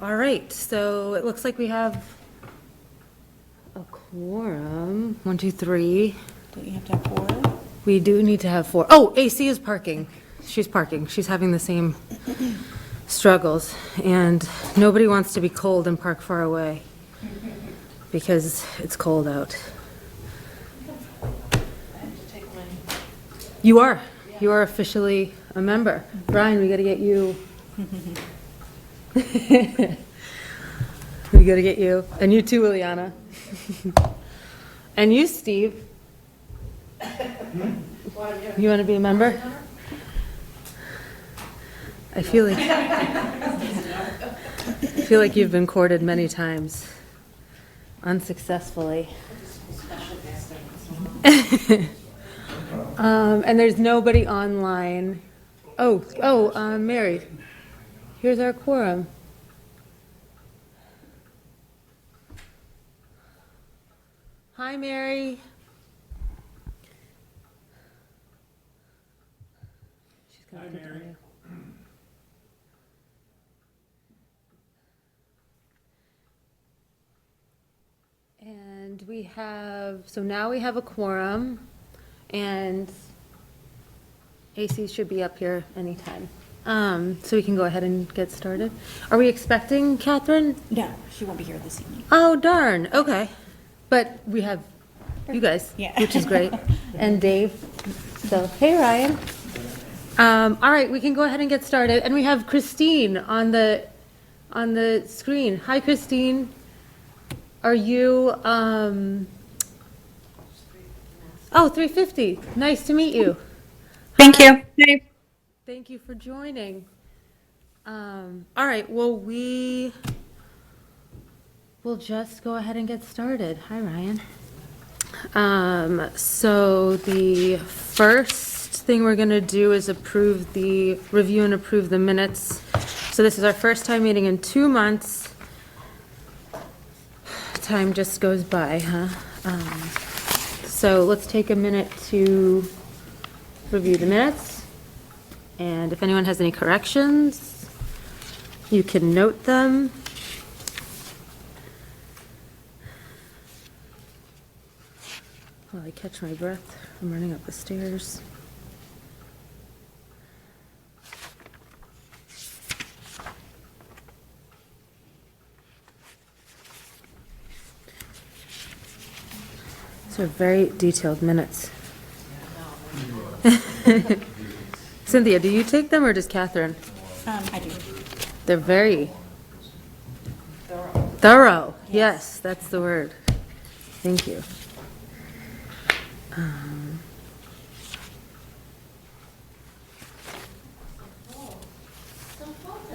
All right, so it looks like we have a quorum. 1, 2, 3. Don't you have to have 4? We do need to have 4. Oh, AC is parking. She's parking. She's having the same struggles. And nobody wants to be cold and park far away because it's cold out. You are. You are officially a member. Brian, we got to get you. We got to get you. And you too, Liliana. And you, Steve. You want to be a member? I feel like you've been courted many times, unsuccessfully. And there's nobody online. Mary, here's our quorum. Hi, Mary. Hi, Mary. And now we have a quorum, and AC should be up here anytime. So we can go ahead and get started. Are we expecting Catherine? No, she won't be here this evening. Oh, darn, okay. But we have you guys, Yeah. which is great, and Dave. So, hey, Ryan. All right, we can go ahead and get started. And we have Christine on the screen. Hi, Christine. Are you, 350. Nice to meet you. Thank you. Hey. Thank you for joining. All right, well, we will just go ahead and get started. Hi, Ryan. So the first thing we're going to do is review and approve the minutes. So this is our first time meeting in 2 months. Time just goes by, huh? So let's take a minute to review the minutes. And if anyone has any corrections, you can note them. While I catch my breath, I'm running up the stairs. These are very detailed minutes. Cynthia, do you take them or does Catherine? I do. They're very thorough. Yes, that's the word. Thank you.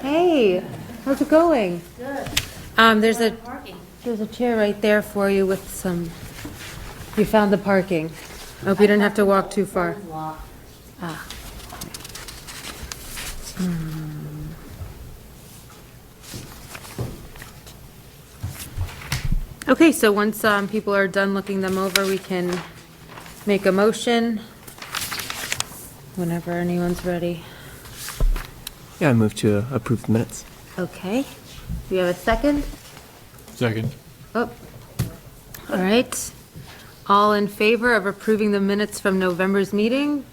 Hey, how's it going? Good. There's a Parking. chair right there for you with some. You found the parking. Hope you didn't have to walk too far. Ah. Okay, so once people are done looking them over, we can make a motion whenever anyone's ready. Yeah, I move to approve the minutes. Okay. Do we have a second? Second. Oh, all right. All in favor of approving the minutes from November's meeting?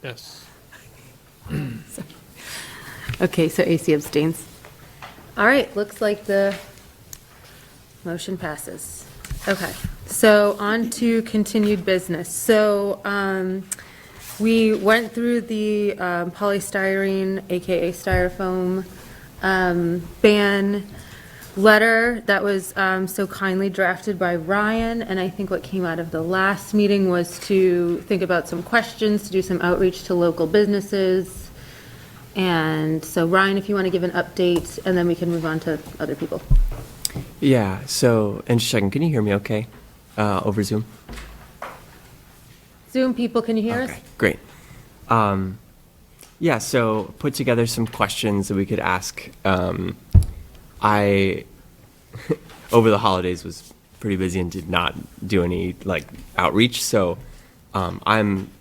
Yes. Okay, so AC abstains. All right, looks like the motion passes. Okay, so on to continued business. So we went through the polystyrene, AKA styrofoam, ban letter that was so kindly drafted by Ryan, and I think what came out of the last meeting was to think about some questions, to do some outreach to local businesses. And so Ryan, if you want to give an update, and then we can move on to other people. Yeah, so, in just a second, can you hear me okay? Over Zoom? Zoom people, can you hear us? Okay, great. Yeah, so put together some questions that we could ask. I, over the holidays, was pretty busy and did not do any, outreach, so I'm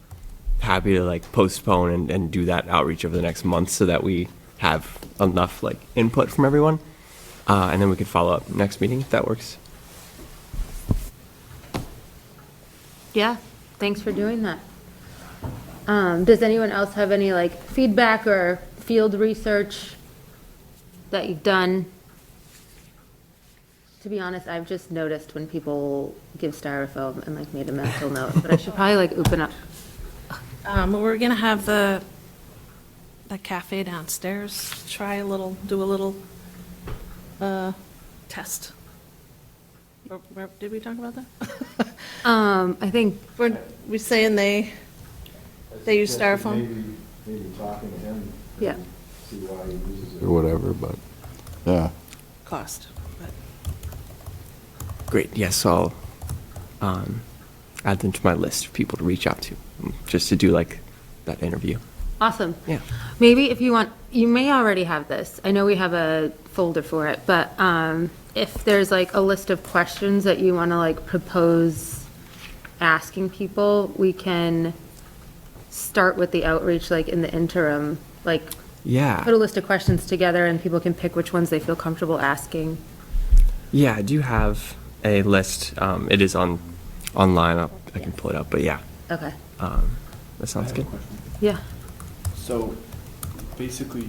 happy to, postpone and do that outreach over the next month so that we have enough like input from everyone, and then we could follow up next meeting if that works. Yeah, thanks for doing that. Does anyone else have any like feedback or field research that you've done? To be honest, I've just noticed when people give styrofoam and like made a mental note, but I should probably like open up. We're gonna have the cafe downstairs do a little test. Did we talk about that? I think, We saying they use styrofoam? Maybe talking to him. yeah. See why he uses it or whatever, but, yeah. Cost, but. Great. Yes, I'll add them to my list of people to reach out to, just to do like that interview. Awesome. Yeah. Maybe if you want, you may already have this. I know we have a folder for it, but if there's like a list of questions that you want to like propose asking people, we can start with the outreach like in the interim, like Yeah. put a list of questions together and people can pick which ones they feel comfortable asking. Yeah, I do have a list. It is online. I can pull it up, but yeah, Okay. that sounds good. Yeah. So, basically,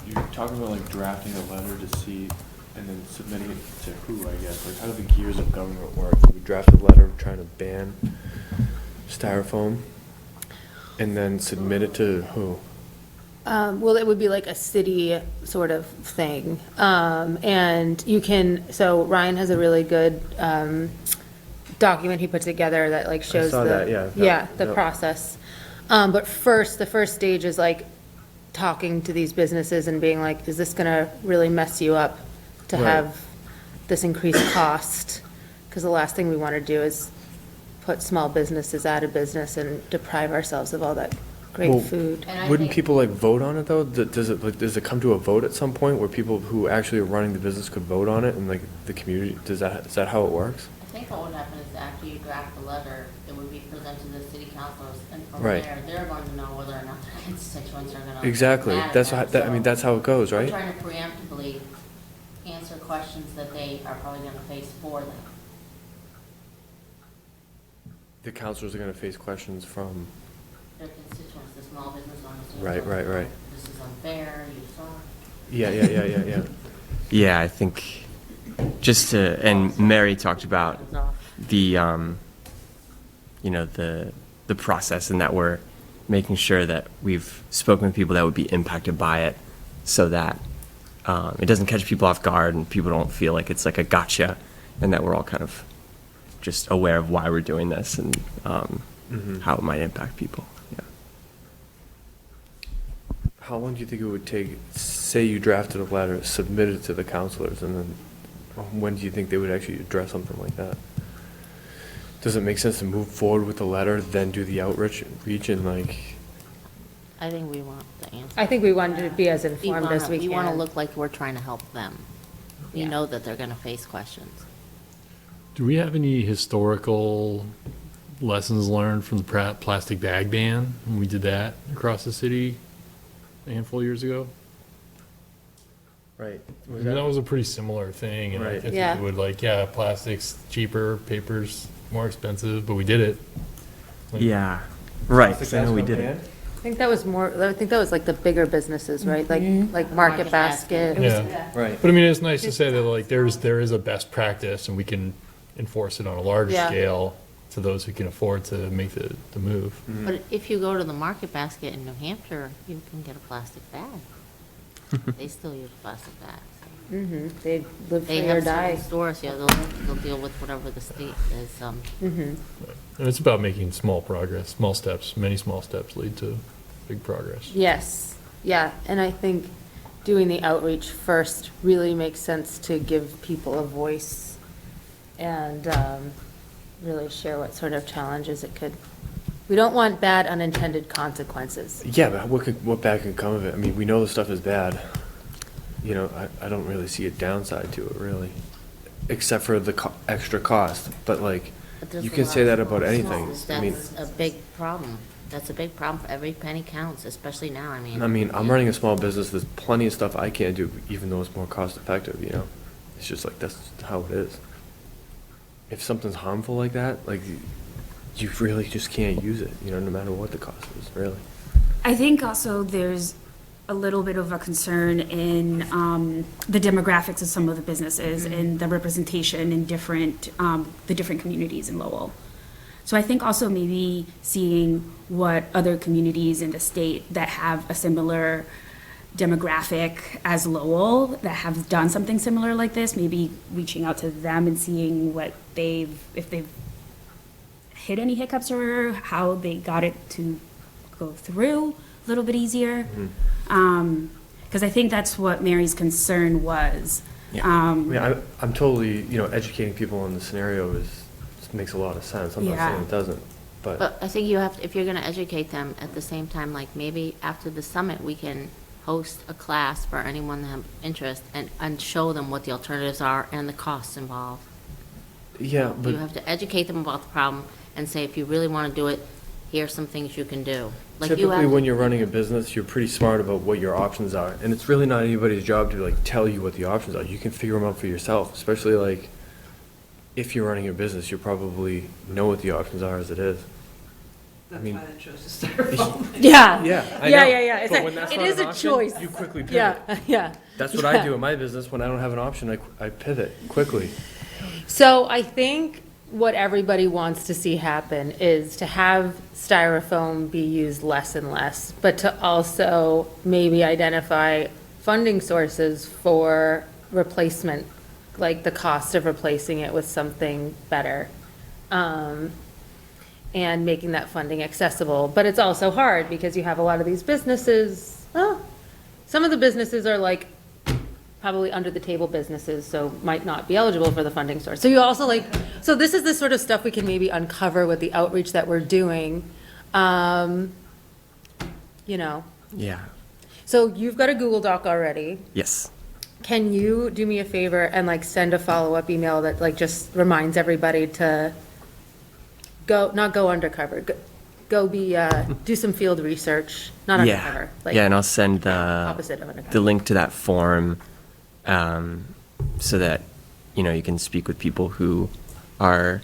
you're talking about like drafting a letter to see, and then submitting it to who, I guess? Like, how do the gears of government work? We draft a letter trying to ban styrofoam, and then submit it to who? Well, it would be like a city sort of thing. And you can, so Ryan has a really good document he put together that like shows saw the, that, yeah. yeah, the Yep. process. But first, the first stage is like talking to these businesses and being like, is this gonna really mess you up to Right. have this increased cost? Because the last thing we want to do is put small businesses out of business and deprive ourselves of all that great Well, food. Wouldn't people like vote on it though? Does it come to a vote at some point where people who actually are running the business could vote on it and like the community, is that how it works? I think what would happen is after you draft the letter, it would be presented to the city councilors, and from Right. there, they're going to know whether or not their constituents are going to. Exactly. That's how, I mean, that's how it goes, We're right? trying to preemptively answer questions that they are probably going to face for them. The counselors are gonna face questions from, Their constituents, the small business owners. Right. This is unfair, you saw. yeah. Yeah, I think just to, and Mary talked about the, you know, the process, and that we're making sure that we've spoken with people that would be impacted by it, so that it doesn't catch people off guard and people don't feel like it's like a gotcha, and that we're all kind of just aware of why we're doing this and how it might impact people. Yeah. How long do you think it would take, say you drafted a letter, submitted it to the counselors, and then when do you think they would actually address something like that? Does it make sense to move forward with the letter, then do the outreach, and like, I think we want the answer. I think we wanted to be as informed as we can. We want to look like we're trying to help them. We Yeah. know that they're going to face questions. Do we have any historical lessons learned from the plastic bag ban when we did that across the city a handful of years ago? right? I mean, that was a pretty similar thing, and I Right. think Yeah. it would like, yeah, plastic's cheaper, paper's more expensive, but we did it. Like, Yeah. Right. 'Cause I know we did it. I think that was more, I think that was like the bigger businesses, right? Like Market Market Basket. Basket. Yeah. Right. But I mean, it's nice to say that like there is a best practice, and we can enforce it on a large Yeah. scale to those who can afford to make the move. But if you go to the Market Basket in New Hampshire, you can get a plastic bag. They still use plastic bags. Mm-hmm, they live They free or have die. certain stores, yeah, they'll deal with whatever the state is, Mm-hmm. And it's about making small progress, small steps. Many small steps lead to big progress. Yes, yeah, and I think doing the outreach first really makes sense to give people a voice and really share what sort of challenges it could. We don't want bad unintended consequences. Yeah, but what bad can come of it? I mean, we know the stuff is bad. You know, I don't really see a downside to it, really, except for the extra cost. But like, but there's you a can lot say of that about small anything. businesses. I mean, That's a big problem. That's a big problem. Every penny counts, especially now, I mean. I mean, I'm running a small business, there's plenty of stuff I can't do, even though it's more cost effective, you know? It's just like, that's how it is. If something's harmful like that, like, you really just can't use it, you know, no matter what the cost is, really. I think also there's a little bit of a concern in the demographics of some of the businesses and the representation in the different communities in Lowell. So I think also maybe seeing what other communities in the state that have a similar demographic as Lowell that have done something similar like this, maybe reaching out to them and seeing what if they've hit any hiccups or how they got it to go through a little bit easier. Because I think that's what Mary's concern was. I mean, I'm totally, you know, educating people on the scenario makes a lot of sense. I'm not saying it doesn't, But I think you have, if you're gonna educate them at the same time, like maybe after the summit, we can host a class for anyone that have interest and show them what the alternatives are and the costs involved. yeah, You but have to educate them about the problem and say, if you really wanna do it, here's some things you can do. Like you typically have- when you're running a business, you're pretty smart about what your options are. And it's really not anybody's job to like tell you what the options are. You can figure them out for yourself, especially like if you're running a business, you probably know what the options are as it is. That's mean- why they chose the styrofoam. Yeah. Yeah, I Yeah, know. yeah, yeah. It's But a- when that's it not is an a option, choice. you quickly pivot. Yeah, yeah. That's what I do in my business. When I don't have an option, I pivot quickly. So I think what everybody wants to see happen is to have styrofoam be used less and less, but to also maybe identify funding sources for replacement, like the cost of replacing it with something better. And making that funding accessible. But it's also hard because you have a lot of these businesses, some of the businesses are like probably under the table businesses, so might not be eligible for the funding source. So you also so this is the sort of stuff we can maybe uncover with the outreach that we're doing. You know, Yeah. so you've got a Google Doc already. Yes. Can you do me a favor and send a follow-up email that just reminds everybody to not go undercover, go be, do some field research, not undercover. Yeah, and I'll send the opposite of undercover. the link to that form, so that, you can speak with people who are,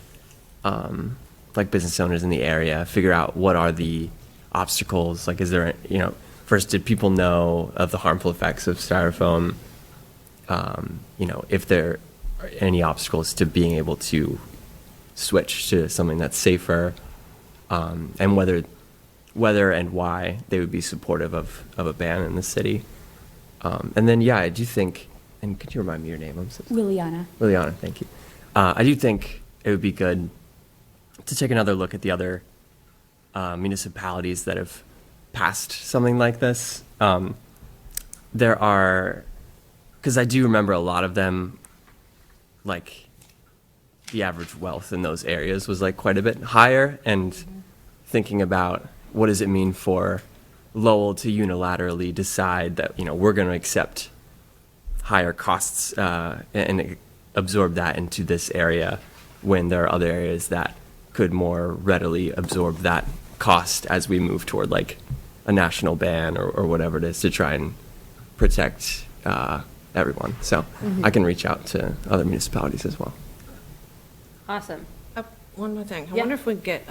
like business owners in the area, figure out what are the obstacles, is there, first, did people know of the harmful effects of styrofoam? If there are any obstacles to being able to switch to something that's safer, and whether and why they would be supportive of a ban in the city. And then, I do think, and could you remind me your name? Liliana. Liliana, thank you. I do think it would be good to take another look at the other municipalities that have passed something like this. There are, because I do remember a lot of them, the average wealth in those areas was quite a bit higher, and thinking about what does it mean for Lowell to unilaterally decide that, we're going to accept higher costs and absorb that into this area when there are other areas that could more readily absorb that cost as we move toward a national ban or whatever it is to try and protect everyone. So I can reach out to other municipalities as well. Awesome. One more thing. I Yeah. wonder if we could get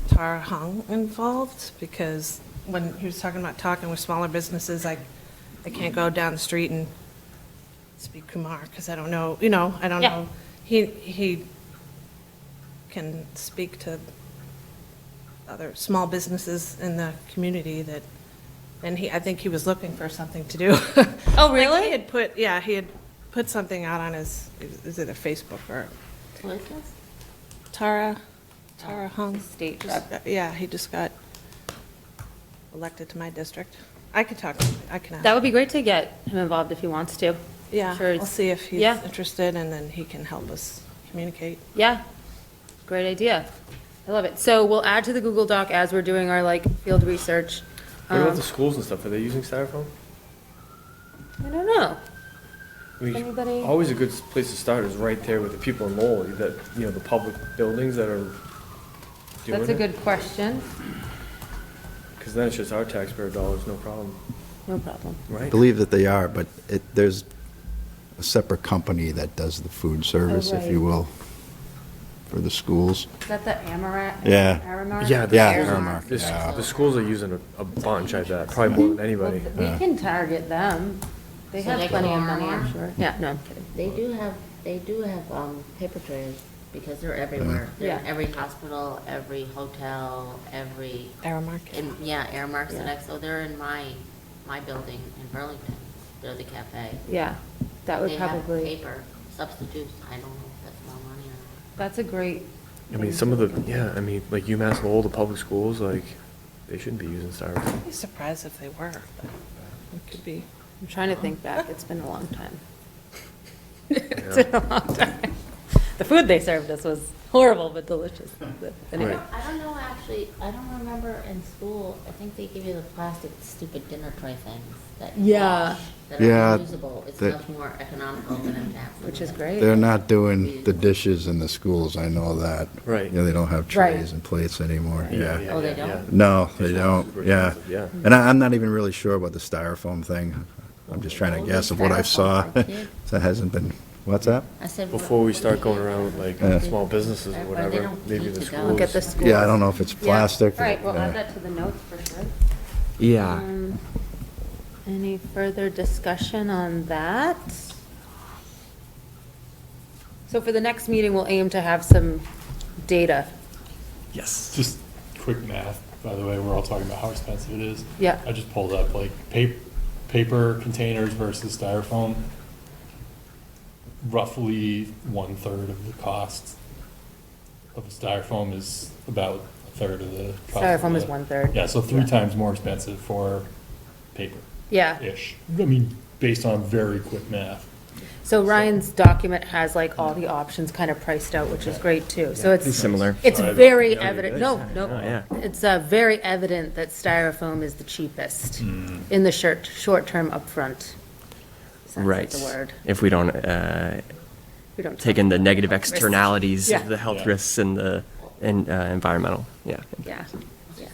Tara Hung involved, because when he was talking about talking with smaller businesses, I can't go down the street and speak Kumar, because I don't know, I don't Yeah. know. He can speak to other small businesses in the community that, and I think he was looking for something to do. Oh, really? He had put something out on his, is it a Facebook or? What is this? Tara Hung. State Just- rep. Yeah, he just got elected to my district. I could talk, I can ask. That would be great to get him involved if he wants to. Yeah, sure I'll it's- see if he's yeah. interested, and then he can help us communicate. Yeah, great idea. I love it. So we'll add to the Google Doc as we're doing our field research. What about the schools and stuff? Are they using styrofoam? I don't know. I mean, Anybody? always a good place to start is right there with the people in Lowell, that, the public buildings that are doing That's a it. good question. because then it's just our taxpayer dollars, no problem, No problem. I right? believe that they are, but there's a separate company that does the food service, if you right. will, for the schools. Is that the Amaranth? Yeah. Aramark? Yeah, Yeah, Aramark. Aramark, The, yeah. the schools are using a bunch, I bet, probably more than anybody. Well, we can target them. They So have they plenty go of money, I'm Aramark? sure. Yeah, no, I'm kidding. They do have paper trays because they're everywhere. They're in Yeah. every hospital, every hotel, every, Aramark. yeah, Airmark's the Yeah. next, so they're in my building in Burlington. They're the cafe. Yeah, that would They have probably, paper substitutes. I don't know if that's more money or not. that's a great. I mean, some of the, yeah, I mean, like UMass Lowell, the public schools, like, they shouldn't be using styrofoam. I'd be surprised if they were, but it could be. I'm trying to think back, it's been a long time. It's been a long time. The food they served us was horrible but delicious. But anyway. Right. I don't know, actually, I don't remember in school, I think they give you the plastic stupid dinner tray things that you Yeah. wash, that Yeah, are reusable. It's that- much more economical than them to have. Which is great. They're not doing the dishes in the schools, I know that. Right. Yeah, they don't have Right. trays and plates anymore, yeah. Oh, they don't? No, they don't, Super yeah. expensive, yeah. And I'm not even really sure about the styrofoam thing. I'm just trying to guess of what I saw. Styrofoam, kid. That hasn't been, what's that? I said. Before we start going around with like Yeah. small businesses or They whatever, don't maybe need the to go. schools. Look at the schools. Yeah, I don't know if it's Yeah. plastic. All right, we'll add yeah. that to the notes for sure. Yeah. Any further discussion on that? So for the next meeting, we'll aim to have some data. Yes. Just quick math, by the way, we're all talking about how expensive it is. Yeah. I just pulled up like paper containers versus styrofoam. Roughly 1/3 of the cost of a styrofoam is about 1/3 of the. cost of Styrofoam is the- 1/3. Yeah, so 3 times more expensive for Yeah. paper-ish. I mean, based on very quick math. So Ryan's document has like all the options kind of priced out, which is great too. So Be it's, similar. it's Sorry, very you're evident, good. no, no. Oh, yeah. It's very evident that styrofoam is the cheapest in the short-term upfront sense of Right. the word. If we don't We don't take talk in the about negative risks. externalities Yeah. of the health Yeah. risks and the environmental. Yeah. Yeah, Just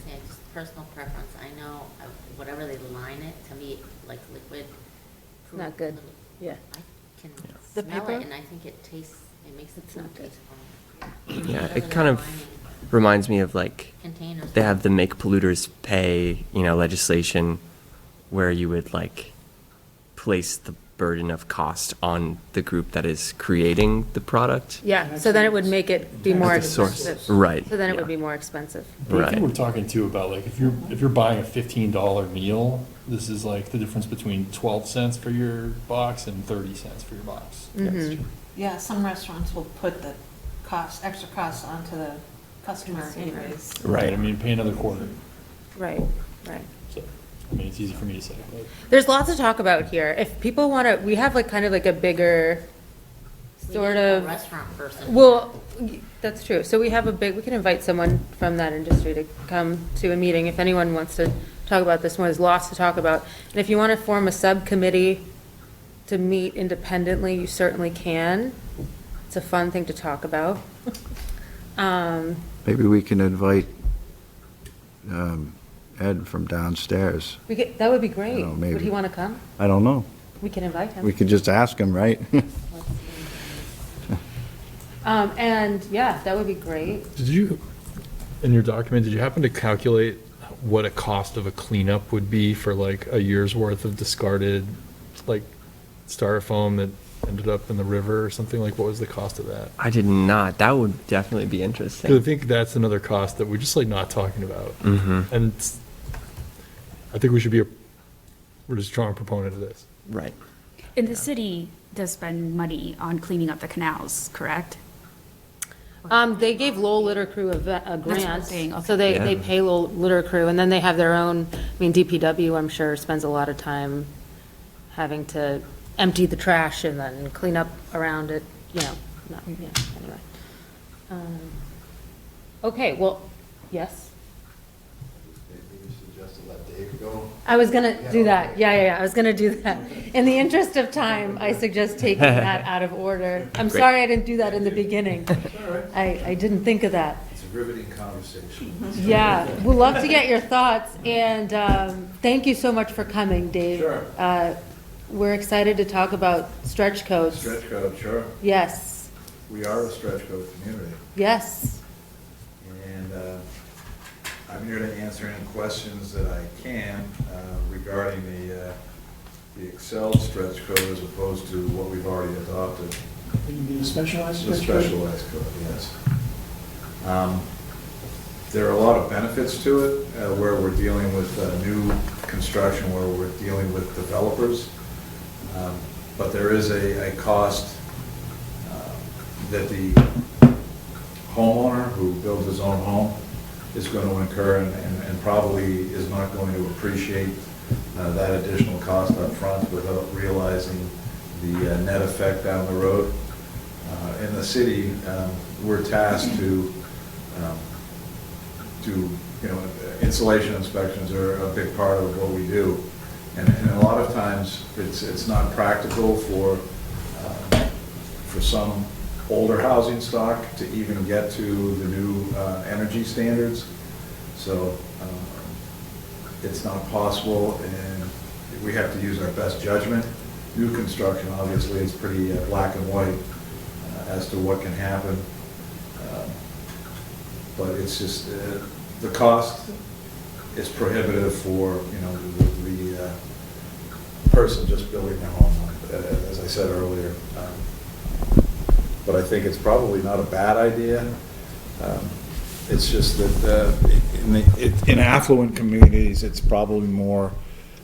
saying, just personal preference. I know whatever they line it, to me, like liquid. fruit, Not good. Yeah. I can The smell paper? it and I think it tastes, it makes it not not good. taste. Yeah. Whatever It they're kind of lining, reminds me of like Containers. they have the make polluters pay, legislation where you would like place the burden of cost on the group that is creating the product. Yeah, so then it would make it be more The source. expensive. Right, So then it would yeah. be more expensive. But I Right. think we're talking too about like, if you're buying a $15 meal, this is like the difference between 12 cents for your box and 30 cents for your box. Mhm. Yeah, some restaurants will put the extra costs onto the customer anyways. Right. I mean, pay another quarter. Right, right. So, I mean, it's easy for me to say, but. There's lots to talk about here. If people want to, we have like kind of like a bigger We sort need a of. Restaurant person. Well, that's true. So we have we can invite someone from that industry to come to a meeting if anyone wants to talk about this more. There's lots to talk about. And if you want to form a subcommittee to meet independently, you certainly can. It's a fun thing to talk about. Maybe we can invite Ed from downstairs. That would be great. Oh, maybe. Would he want to come? I don't know. We can invite him. We could just ask him, right? And yeah, that would be great. Did you, in your document, did you happen to calculate what a cost of a cleanup would be for like a year's worth of discarded, like styrofoam that ended up in the river or something? Like, what was the cost of that? I did not. That would definitely be 'Cause I interesting. think that's another cost that we're just like not talking about. Mhm. And I think we should be we're a strong proponent of this. Right. And the city does spend money on cleaning up the canals, correct? They gave Lowell Litter Crew a what I'm grant, saying, okay. so they Yeah. pay Lowell Litter Crew, and then they have their own, I mean, DPW, I'm sure, spends a lot of time having to empty the trash and then clean up around it, anyway. Okay, well, yes? I was gonna do that, yeah, I was gonna do that. In the interest of time, I suggest taking that out of order. I'm Great. sorry I didn't do that in the beginning. I didn't think of that. riveting conversation. Yeah, we'd love to get your thoughts, and thank you so much for coming, Dave. Sure. We're excited to talk about stretch codes. Stretch code, sure. Yes, We are a stretch code community. yes. And I'm here to answer any questions that I can regarding the Excel stretch code as opposed to what we've already adopted. You mean the specialized The stretch code? specialized code, yes. There are a lot of benefits to it, where we're dealing with new construction, where we're dealing with developers. But there is a cost that the homeowner who builds his own home is going to incur and probably is not going to appreciate that additional cost up front without realizing the net effect down the road. In the city, we're tasked to insulation inspections are a big part of what we do. And a lot of times, it's not practical for some older housing stock to even get to the new energy standards. So it's not possible, and we have to use our best judgment. New construction, obviously, is pretty black and white as to what can happen. But it's just, the cost is prohibitive for, the person just building their home, as I said earlier. But I think it's probably not a bad idea. It's just that in affluent communities, it's probably more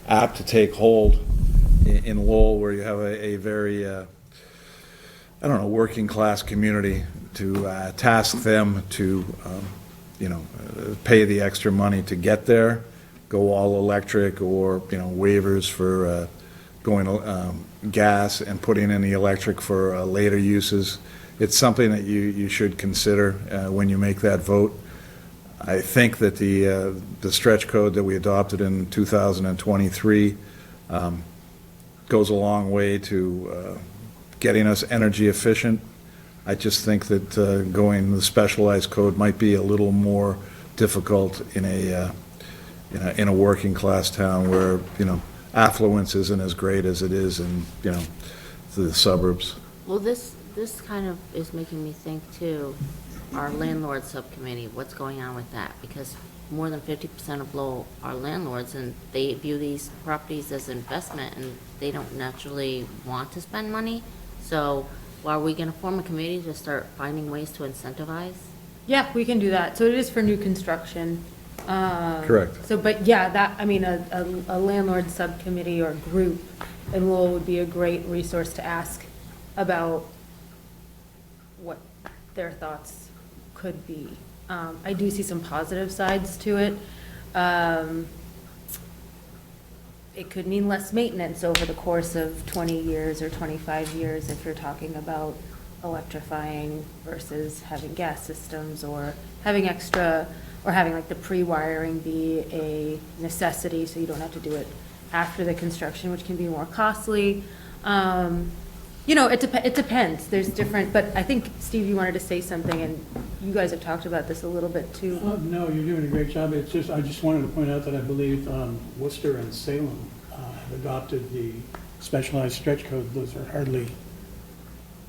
apt to take hold in Lowell, where you have a very, working class community, to task them to, pay the extra money to get there, go all electric, or, waivers for going gas and putting in the electric for later uses. It's something that you should consider when you make that vote. I think that the stretch code that we adopted in 2023 goes a long way to getting us energy efficient. I just think that going the specialized code might be a little more difficult in a working class town where affluence isn't as great as it is in the suburbs. Well, this kind of is making me think too, our landlord subcommittee, what's going on with that? Because more than 50% of Lowell are landlords, and they view these properties as investment, and they don't naturally want to spend money. So are we going to form a committee to start finding ways to incentivize? Yeah, we can do that. So it is for new construction. Correct. So, but yeah, a landlord subcommittee or group in Lowell would be a great resource to ask about what their thoughts could be. I do see some positive sides to it. It could mean less maintenance over the course of 20 years or 25 years if you're talking about electrifying versus having gas systems, or having extra, or having like the pre-wiring be a necessity so you don't have to do it after the construction, which can be more costly. It depends. There's different, but I think, Steve, you wanted to say something, and you guys have talked about this a little bit too. No, you're doing a great job. I just wanted to point out that I believe Worcester and Salem have adopted the specialized stretch code. Those are hardly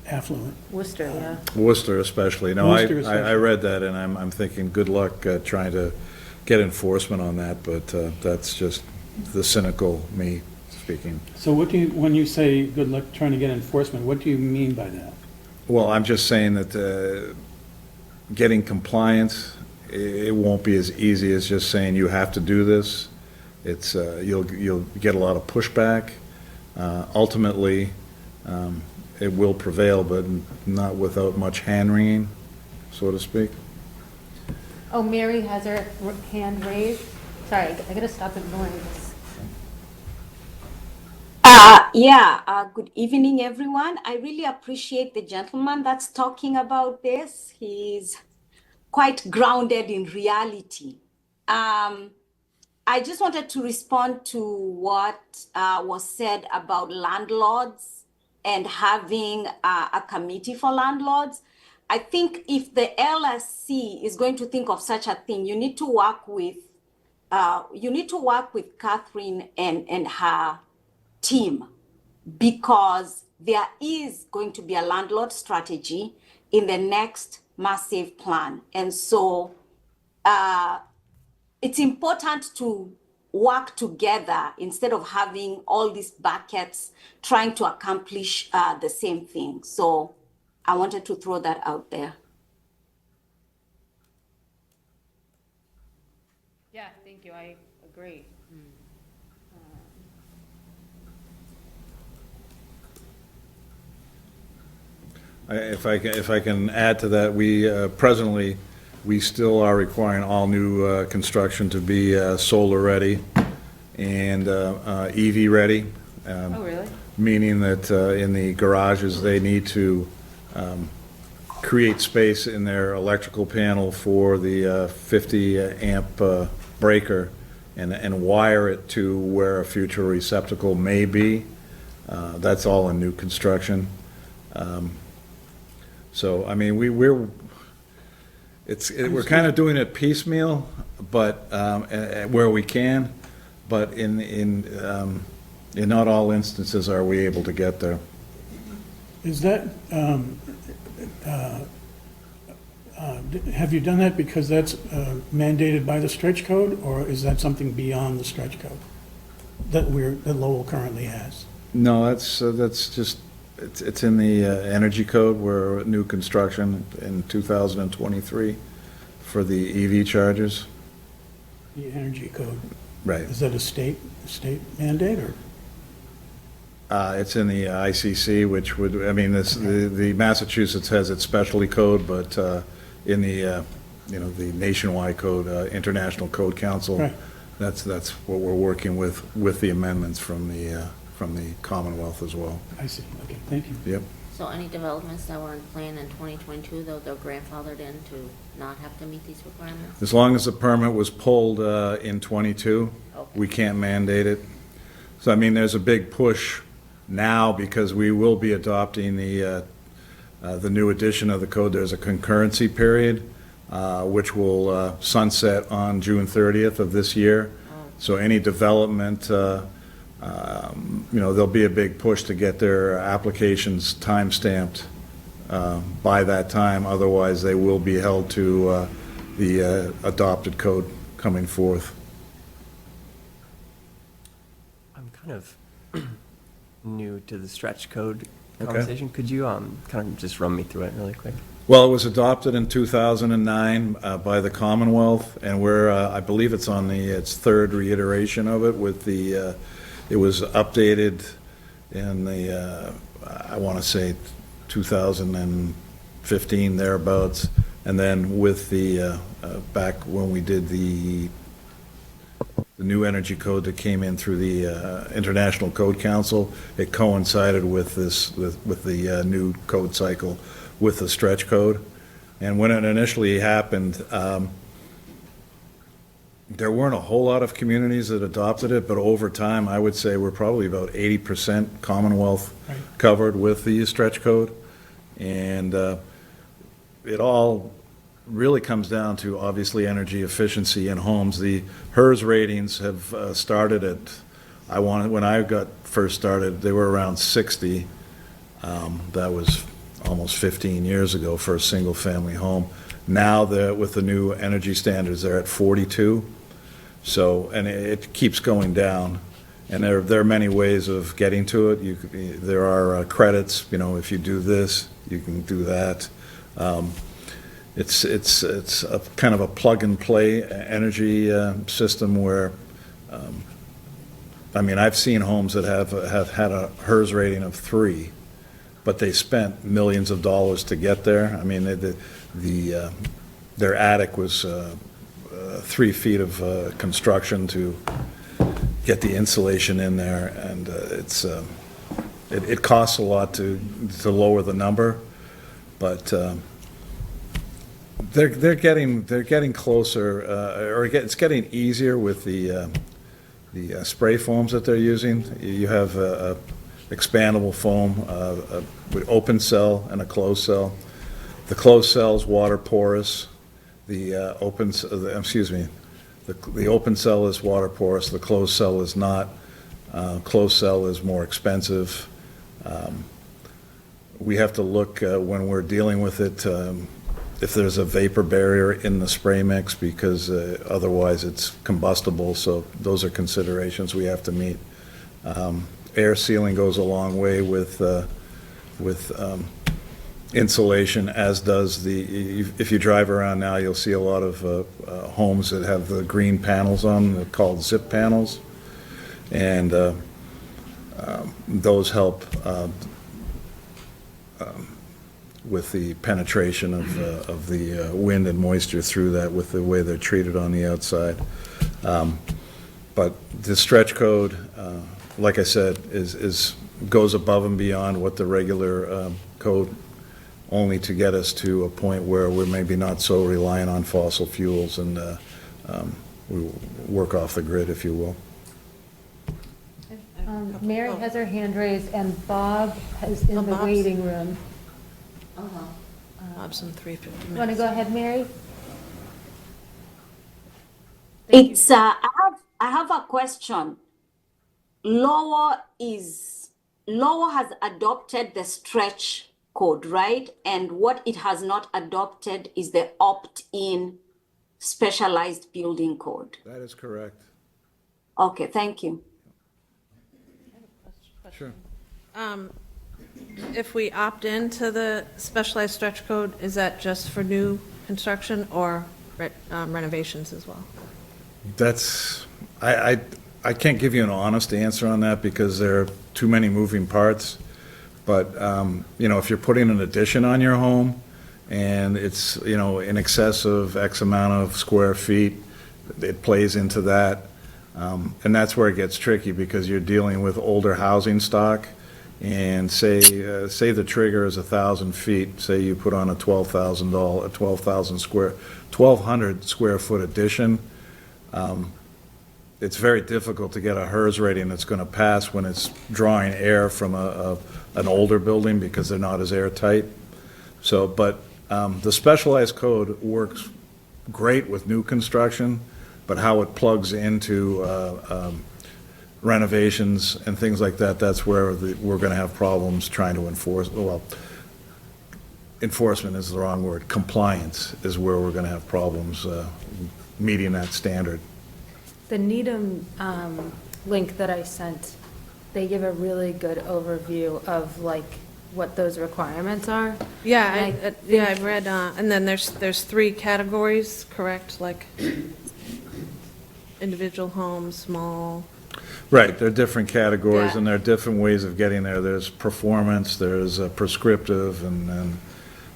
affluent. Worcester, yeah. Worcester especially. No, Worcester I especially. read that, and I'm thinking, good luck trying to get enforcement on that, but that's just the cynical me speaking. So when you say good luck trying to get enforcement, what do you mean by that? Well, I'm just saying that getting compliance, it won't be as easy as just saying you have to do this. It's you'll get a lot of pushback. Ultimately, it will prevail, but not without much hand-wringing, so to speak. Oh, Mary has her hand raised. Sorry, I gotta stop ignoring this. Good evening, everyone. I really appreciate the gentleman that's talking about this. He's quite grounded in reality. I just wanted to respond to what was said about landlords and having a committee for landlords. I think if the LSC is going to think of such a thing, you need to work with Catherine and her team, because there is going to be a landlord strategy in the next massive plan. And so it's important to work together instead of having all these buckets trying to accomplish the same thing. So I wanted to throw that out there. Yeah, thank you, I agree. If I can add to that, we presently, we still are requiring all new construction to be solar-ready and EV-ready. Oh, really? Meaning that in the garages, they need to create space in their electrical panel for the 50 amp breaker and wire it to where a future receptacle may be. That's all in new construction. So, I mean, we're kind of doing it piecemeal, but where we can, but in not all instances are we able to get there. Is that, have you done that because that's mandated by the stretch code, or is that something beyond the stretch code that Lowell currently has? No, that's just, it's in the energy code where new construction in 2023 for the EV chargers. The energy code? Right. Is that a state mandate, or? It's in the ICC, which would, I mean, the Massachusetts has its specialty code, but in the, the nationwide code, International Code Council, Right. that's what we're working with the amendments from the Commonwealth as well. I see, okay, thank you. Yep. So any developments that were in plan in 2022, though, they're grandfathered in to not have to meet these requirements? As long as the permit was pulled in '22, Okay. we can't mandate it. So, I mean, there's a big push now because we will be adopting the new edition of the code. There's a concurrency period, which will sunset on June 30th of this year. So any development, there'll be a big push to get their applications time-stamped by that time. Otherwise, they will be held to the adopted code coming forth. I'm kind of new to the stretch code Okay. conversation. Could you kind of just run me through it really quick? Well, it was adopted in 2009 by the Commonwealth, and I believe it's on its third reiteration of it with the, it was updated in the, I want to say 2015 thereabouts, and then with the, back when we did the new energy code that came in through the International Code Council, it coincided with this, with the new code cycle with the stretch code. And when it initially happened, there weren't a whole lot of communities that adopted it, but over time, I would say we're probably about 80% Commonwealth Right. covered with the stretch code. And it all really comes down to, obviously, energy efficiency in homes. The HERS ratings have started at, when I got first started, they were around 60. That was almost 15 years ago for a single-family home. Now, with the new energy standards, they're at 42. So, and it keeps going down. And there are many ways of getting to it. There are credits, if you do this, you can do that. It's a kind of a plug-and-play energy system where, I've seen homes that have had a HERS rating of 3, but they spent millions of dollars to get there. I mean, their attic was 3 feet of construction to get the insulation in there, and it costs a lot to lower the number, but they're getting closer, or it's getting easier with the spray foams that they're using. You have expandable foam with open cell and a closed cell. The closed cell is water porous. The the open cell is water porous, the closed cell is not. Closed cell is more expensive. We have to look, when we're dealing with it, if there's a vapor barrier in the spray mix, because otherwise it's combustible, so those are considerations we have to meet. Air sealing goes a long way with insulation, as does if you drive around now, you'll see a lot of homes that have the green panels on them, they're called zip panels, and those help with the penetration of the wind and moisture through that with the way they're treated on the outside. But the stretch code, like I said, goes above and beyond what the regular code, only to get us to a point where we're maybe not so reliant on fossil fuels and we work off the grid, if you will. Mary has her hand raised, and Bob is in the Bob's- waiting room. Bob's in 350 minutes. Want to go ahead, Mary? It's, I have a question. Lowell has adopted the stretch code, right? And what it has not adopted is the opt-in specialized building code. That is correct. Okay, thank you. Sure. If we opt into the specialized stretch code, is that just for new construction or renovations as well? That's, I can't give you an honest answer on that because there are too many moving parts. But, you know, if you're putting an addition on your home and it's, you know, in excess of X amount of square feet, it plays into that. And that's where it gets tricky because you're dealing with older housing stock. And say the trigger is 1,000 feet, say you put on a $1,200 square foot addition. It's very difficult to get a HERS rating that's going to pass when it's drawing air from an older building because they're not as airtight. So, but the specialized code works great with new construction, but how it plugs into renovations and things like that, that's where we're going to have problems trying to enforce. Well, enforcement is the wrong word. Compliance is where we're going to have problems meeting that standard. The Needham link that I sent, they give a really good overview of like what those requirements are. Yeah, I've read, and then there's 3 categories, correct? Like individual homes, small. Right, there are different categories Yeah. and there are different ways of getting there. There's performance, there's prescriptive, and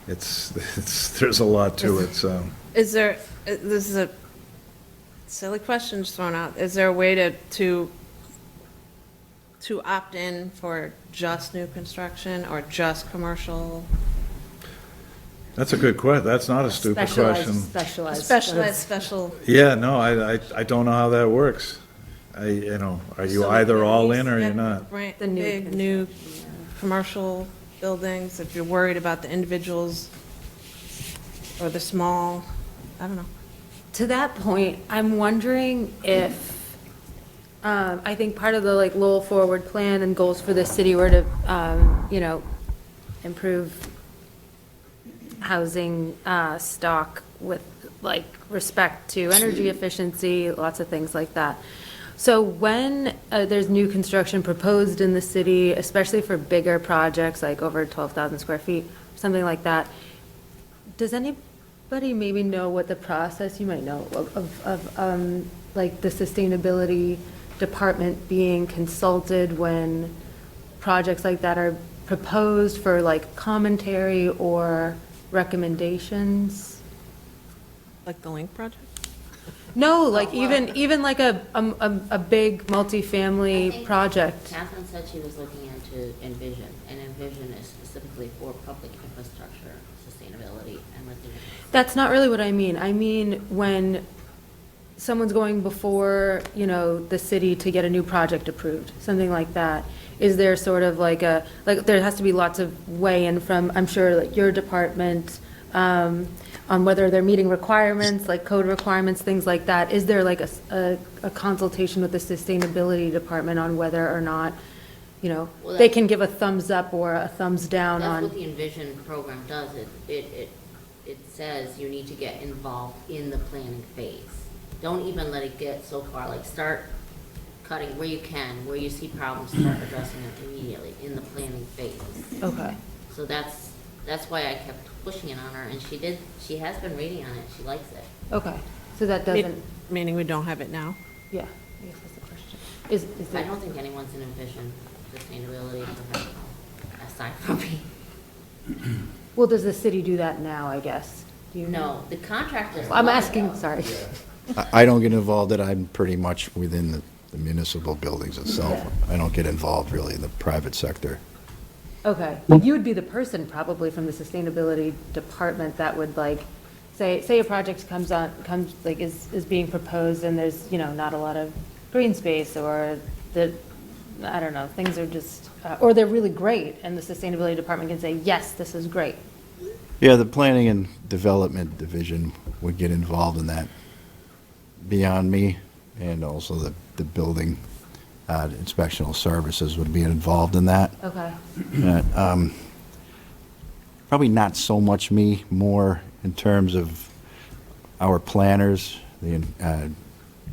there's a lot to it, so. Is there, this is a silly question just thrown out, is there a way to opt in for just new construction or just commercial? That's a good question. That's not a stupid question. Specialized. Special. Yeah, no, I don't know how that works. Are you So either all in or yeah, you're not? Right, The new big, new commercial buildings, if you're worried about the individuals or the small, I don't know. To that point, I'm wondering if, I think part of the like Lowell Forward Plan and goals for the city were to, improve housing stock with like respect to energy efficiency, lots of things like that. So when there's new construction proposed in the city, especially for bigger projects like over 12,000 square feet, something like that, does anybody maybe know what the process, you might know, of like the sustainability department being consulted when projects like that are proposed for like commentary or recommendations? Like the Link project? No, like even like a big multifamily project. Catherine said she was looking into Envision, and Envision is specifically for public infrastructure, sustainability, and residential. That's not really what I mean. I mean, when someone's going before, the city to get a new project approved, something like that, is there sort of like there has to be lots of weigh-in from, I'm sure, like your department, on whether they're meeting requirements, like code requirements, things like that. Is there like a consultation with the sustainability department on whether or not, you know, Well, they that- can give a thumbs up or a thumbs down That's on? what the Envision program does. It says you need to get involved in the planning phase. Don't even let it get so far, like start cutting where you can, where you see problems, start addressing it immediately in the planning phase. Okay, So that's why I kept pushing it on her, and she has been reading on it, she likes it. okay, so that doesn't, Meaning we don't have it now? yeah, I guess that's the question. Is I there, don't think anyone's in Envision sustainability professional, aside from me. well, does the city do that now, I guess? Do you know? No, the contractors. I'm love it, asking, though. sorry. I don't get involved in it. I'm pretty much within the municipal buildings itself. I don't get involved really in the private sector. Okay, but you would be the person probably from the sustainability department that would like, say a project comes, like, is being proposed and there's, you know, not a lot of green space, or I don't know, things are just, or they're really great, and the sustainability department can say, yes, this is great. Yeah, the planning and development division would get involved in that beyond me, and also the building inspectional services would be involved in that. Okay, Probably not so much me, more in terms of our planners, the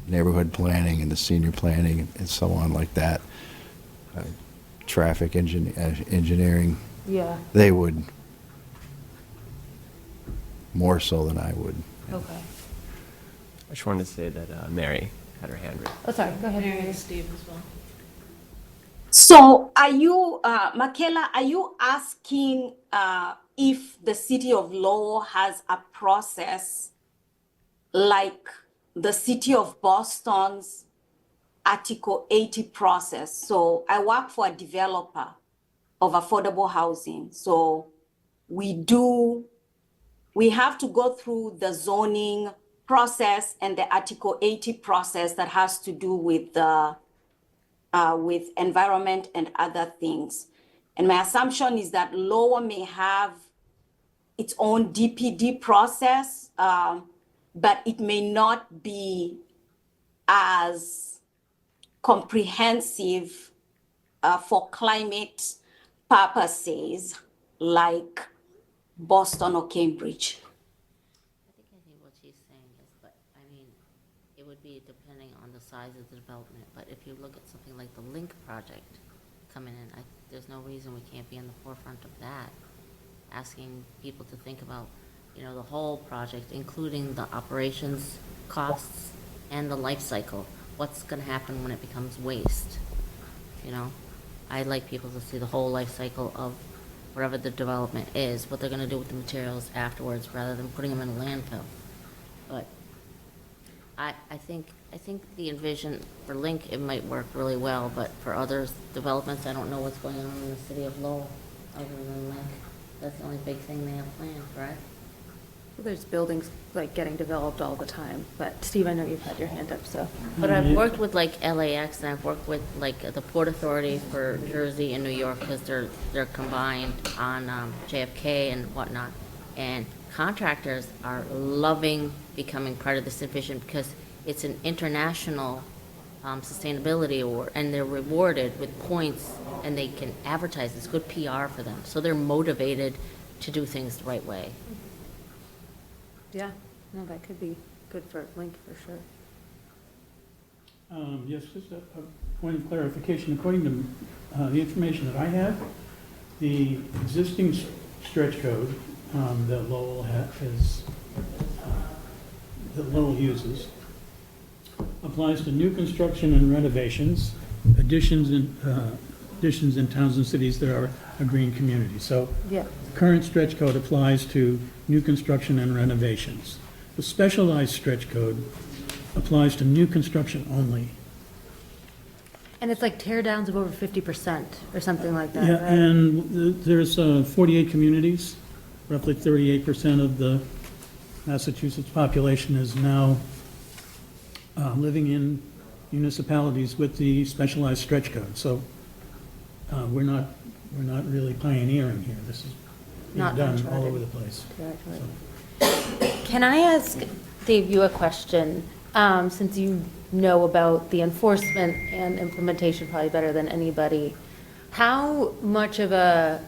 neighborhood planning and the senior planning and so on like that. Traffic engineering, yeah, they would more so than I would. okay. I just wanted to say that Mary had her hand raised. Oh, sorry, go ahead. Mary Mary. and Steve as well. So are you, Michaela, are you asking if the city of Lowell has a process like the city of Boston's Article 80 process? So I work for a developer of affordable housing. So we have to go through the zoning process and the Article 80 process that has to do with with environment and other things. And my assumption is that Lowell may have its own DPD process, but it may not be as comprehensive for climate purposes like Boston or Cambridge. I think what she's saying is, but, I mean, it would be depending on the size of the development, but if you look at something like the Link project coming in, there's no reason we can't be in the forefront of that, asking people to think about, you know, the whole project, including the operations costs and the life cycle. What's gonna happen when it becomes waste, you know? I'd like people to see the whole life cycle of whatever the development is, what they're gonna do with the materials afterwards, rather than putting them in a landfill. But I think the Envision for Link, it might work really well, but for other developments, I don't know what's going on in the city of Lowell, other than Link. That's the only big thing they have planned, right? Well, there's buildings like getting developed all the time, but Steve, I know you've had your hand up, so. But I've worked with like LAX, and I've worked with like the Port Authority for Jersey and New York, because they're combined on JFK and whatnot. And contractors are loving becoming part of this division, because it's an international sustainability award, and they're rewarded with points, and they can advertise. It's good PR for them, so they're motivated to do things the right way. Yeah, no, that could be good for Link for sure. Yes, just a point of clarification. According to the information that I have, the existing stretch code that Lowell that Lowell uses applies to new construction and renovations, additions in towns and cities that are a green community. So Yeah, current stretch code applies to new construction and renovations. The specialized stretch code applies to new construction only. and it's like tear downs of over 50% or something like that, Yeah, right? and there's 48 communities, roughly 38% of the Massachusetts population is now living in municipalities with the specialized stretch code. So we're not really pioneering here. This is being Not done all uncharted over the place. Can I ask Dave you a question? Since you know about the enforcement and implementation probably better than anybody, how much of a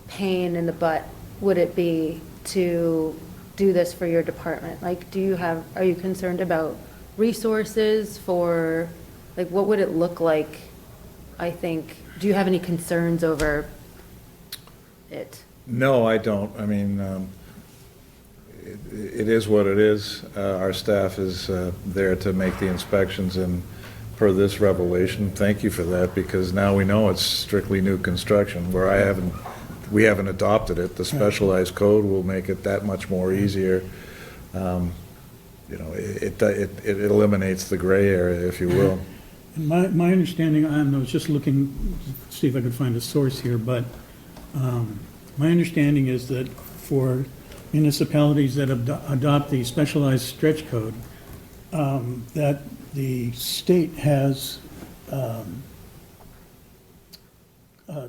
pain in the butt would it be to do this for your department? Like, are you concerned about resources for, like, what would it look like? I think, do you have any concerns over it? No, I don't. I mean, it is what it is. Our staff is there to make the inspections, and per this revelation, thank you for that, because now we know it's strictly new construction, where we haven't adopted it. The specialized code will make it that much more easier. It eliminates the gray area, if you will. My understanding, I was just looking to see if I could find a source here, but my understanding is that for municipalities that adopt the specialized stretch code, that the state has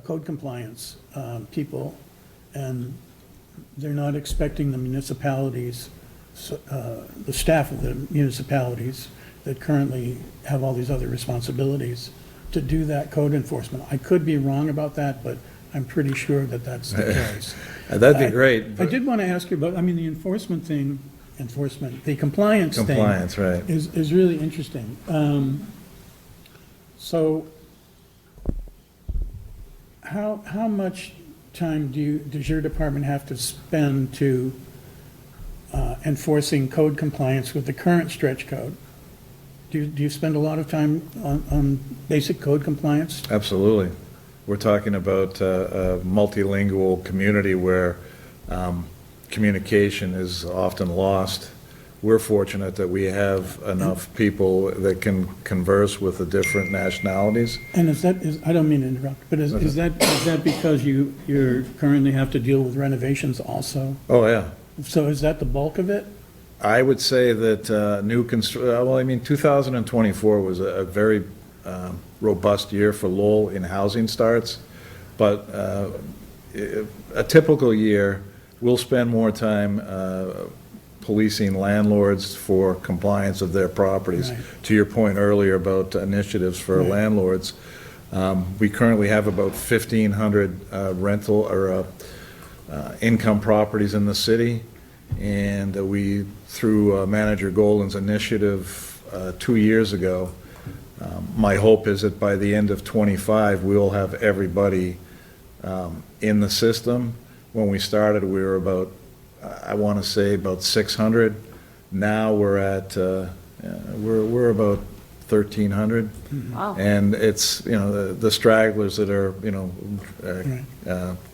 code compliance people, and they're not expecting the municipalities, the staff of the municipalities that currently have all these other responsibilities to do that code enforcement. I could be wrong about that, but I'm pretty sure that that's the case. That'd be great. I did want to ask you about, I mean, the the compliance thing. Compliance, right. Is really interesting. So how much time does your department have to spend to enforcing code compliance with the current stretch code? Do you spend a lot of time on basic code compliance? Absolutely. We're talking about a multilingual community where communication is often lost. We're fortunate that we have enough people that can converse with the different nationalities. And I don't mean to interrupt, but is that because you're currently have to deal with renovations also? Oh, yeah. So is that the bulk of it? I would say that 2024 was a very robust year for Lowell in housing starts, but a typical year, we'll spend more time policing landlords for compliance of their properties. Right. To your point earlier about initiatives for Right. landlords, we currently have about 1,500 rental or income properties in the city, and we, through Manager Golden's initiative 2 years ago, my hope is that by the end of '25, we'll have everybody in the system. When we started, we were about, I want to say, about 600. Now we're at, we're about 1,300. Wow. And it's, the stragglers that are,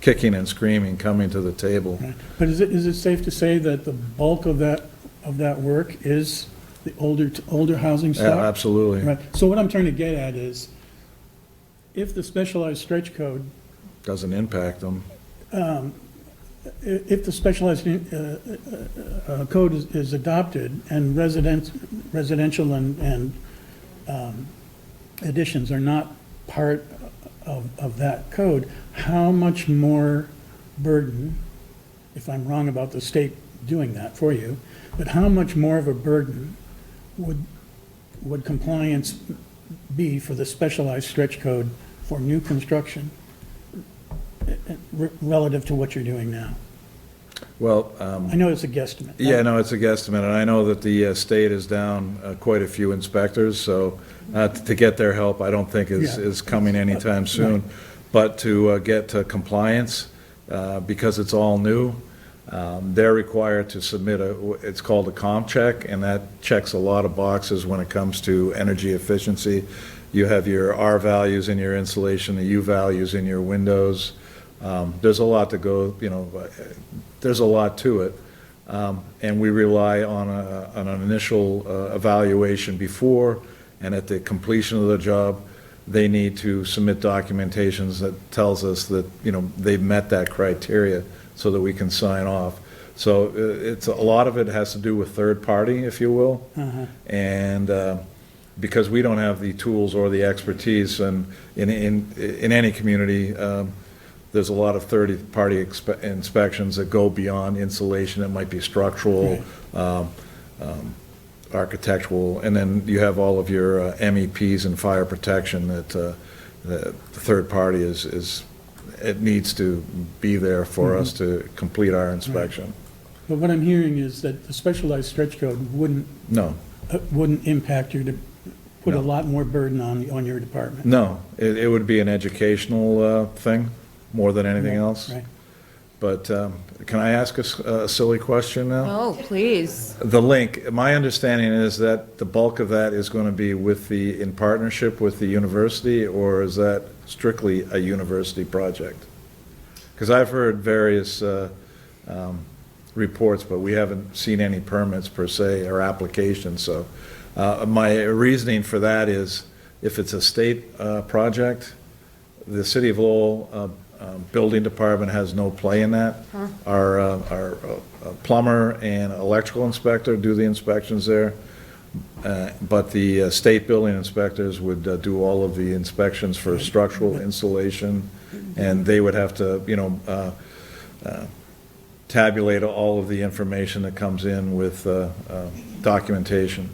kicking and screaming, coming to the table. Right. But is it safe to say that the bulk of that work is the older housing Yeah, stock? absolutely. Right. So what I'm trying to get at is, if the specialized stretch code, Doesn't impact them. if the specialized code is adopted and residential and additions are not part of that code, how much more burden, if I'm wrong about the state doing that for you, but how much more of a burden would compliance be for the specialized stretch code for new construction relative to what you're doing now? Well, I know it's a guesstimate. yeah, no, it's a guesstimate, and I know that the state is down quite a few inspectors, so to get their help, I don't think is coming anytime soon. But to get to compliance, because it's all new, they're required to submit it's called a comp check, and that checks a lot of boxes when it comes to energy efficiency. You have your R values in your insulation, the U values in your windows. There's a lot to go, there's a lot to it. And we rely on an initial evaluation before, and at the completion of the job, they need to submit documentations that tells us that, they've met that criteria so that we can sign off. So it's a lot of it has to do with third party, if you will. Uh-huh. And because we don't have the tools or the expertise, and in any community, there's a lot of third-party inspections that go beyond insulation. It might be structural, architectural, and then you have all of your MEPs and fire protection that the third party is, it needs to be there for us to complete our inspection. But what I'm hearing is that the specialized stretch code wouldn't impact put a No. lot more burden on your department. No, it would be an educational thing more than anything else. Right. But can I ask a silly question now? Oh, please. The link, my understanding is that the bulk of that is going to be in partnership with the university, or is that strictly a university project? Because I've heard various reports, but we haven't seen any permits per se or applications. So my reasoning for that is if it's a state project, the city of Lowell building department has no play in that. Our plumber and electrical inspector do the inspections there, but the state building inspectors would do all of the inspections for structural insulation, and they would have to, tabulate all of the information that comes in with documentation.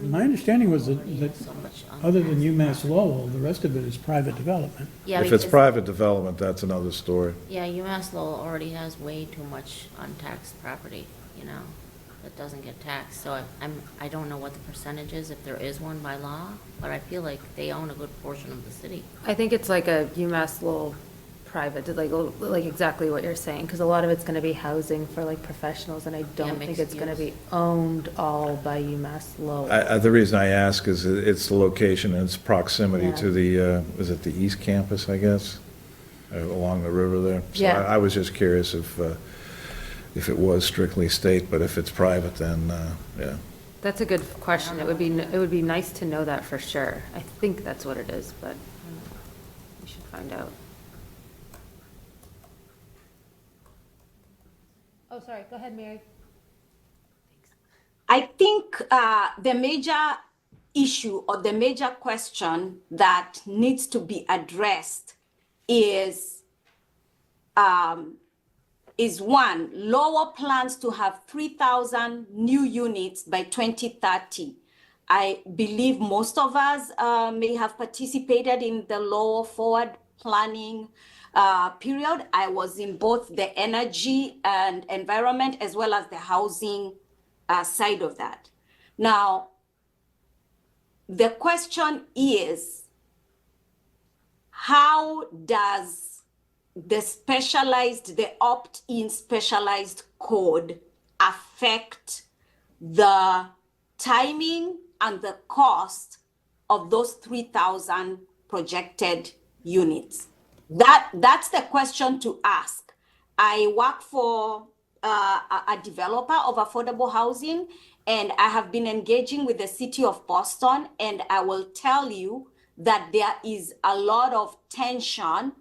My understanding was that So much on other than UMass Lowell, the rest of it is private development. Yeah, If it's because- private development, that's another story. Yeah, UMass Lowell already has way too much untaxed property, that doesn't get taxed. So I don't know what the percentage is, if there is one by law, but I feel like they own a good portion of the city. I think it's like a UMass Lowell private, like exactly what you're saying, because a lot of it's going to be housing for like professionals, and I don't think mixed it's going to use. be owned all by UMass Lowell. The reason I ask is it's the location and its proximity to the, is it the East Campus, I guess, along the river there? So Yeah. I was just curious if it was strictly state, but if it's private, then, yeah. That's a good question. It would be nice to know that for sure. I think that's what it is, but we should find out. Oh, sorry. Go ahead, Mary. I think the major issue or the major question that needs to be addressed is one, Lowell plans to have 3,000 new units by 2030. I believe most of us may have participated in the Lowell forward planning period. I was in both the energy and environment as well as the housing side of that. Now, the question is, how does the opt-in specialized code affect the timing and the cost of those 3,000 projected units? That's the question to ask. I work for a developer of affordable housing, and I have been engaging with the city of Boston, and I will tell you that there is a lot of tension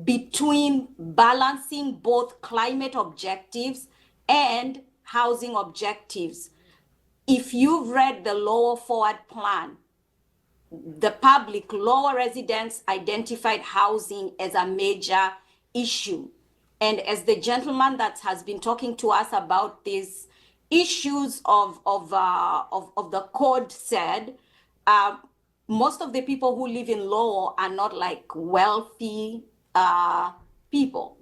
between balancing both climate objectives and housing objectives. If you've read the Lowell Forward Plan, the public, Lowell residents identified housing as a major issue. And as the gentleman that has been talking to us about these issues of the code said, most of the people who live in Lowell are not like wealthy people.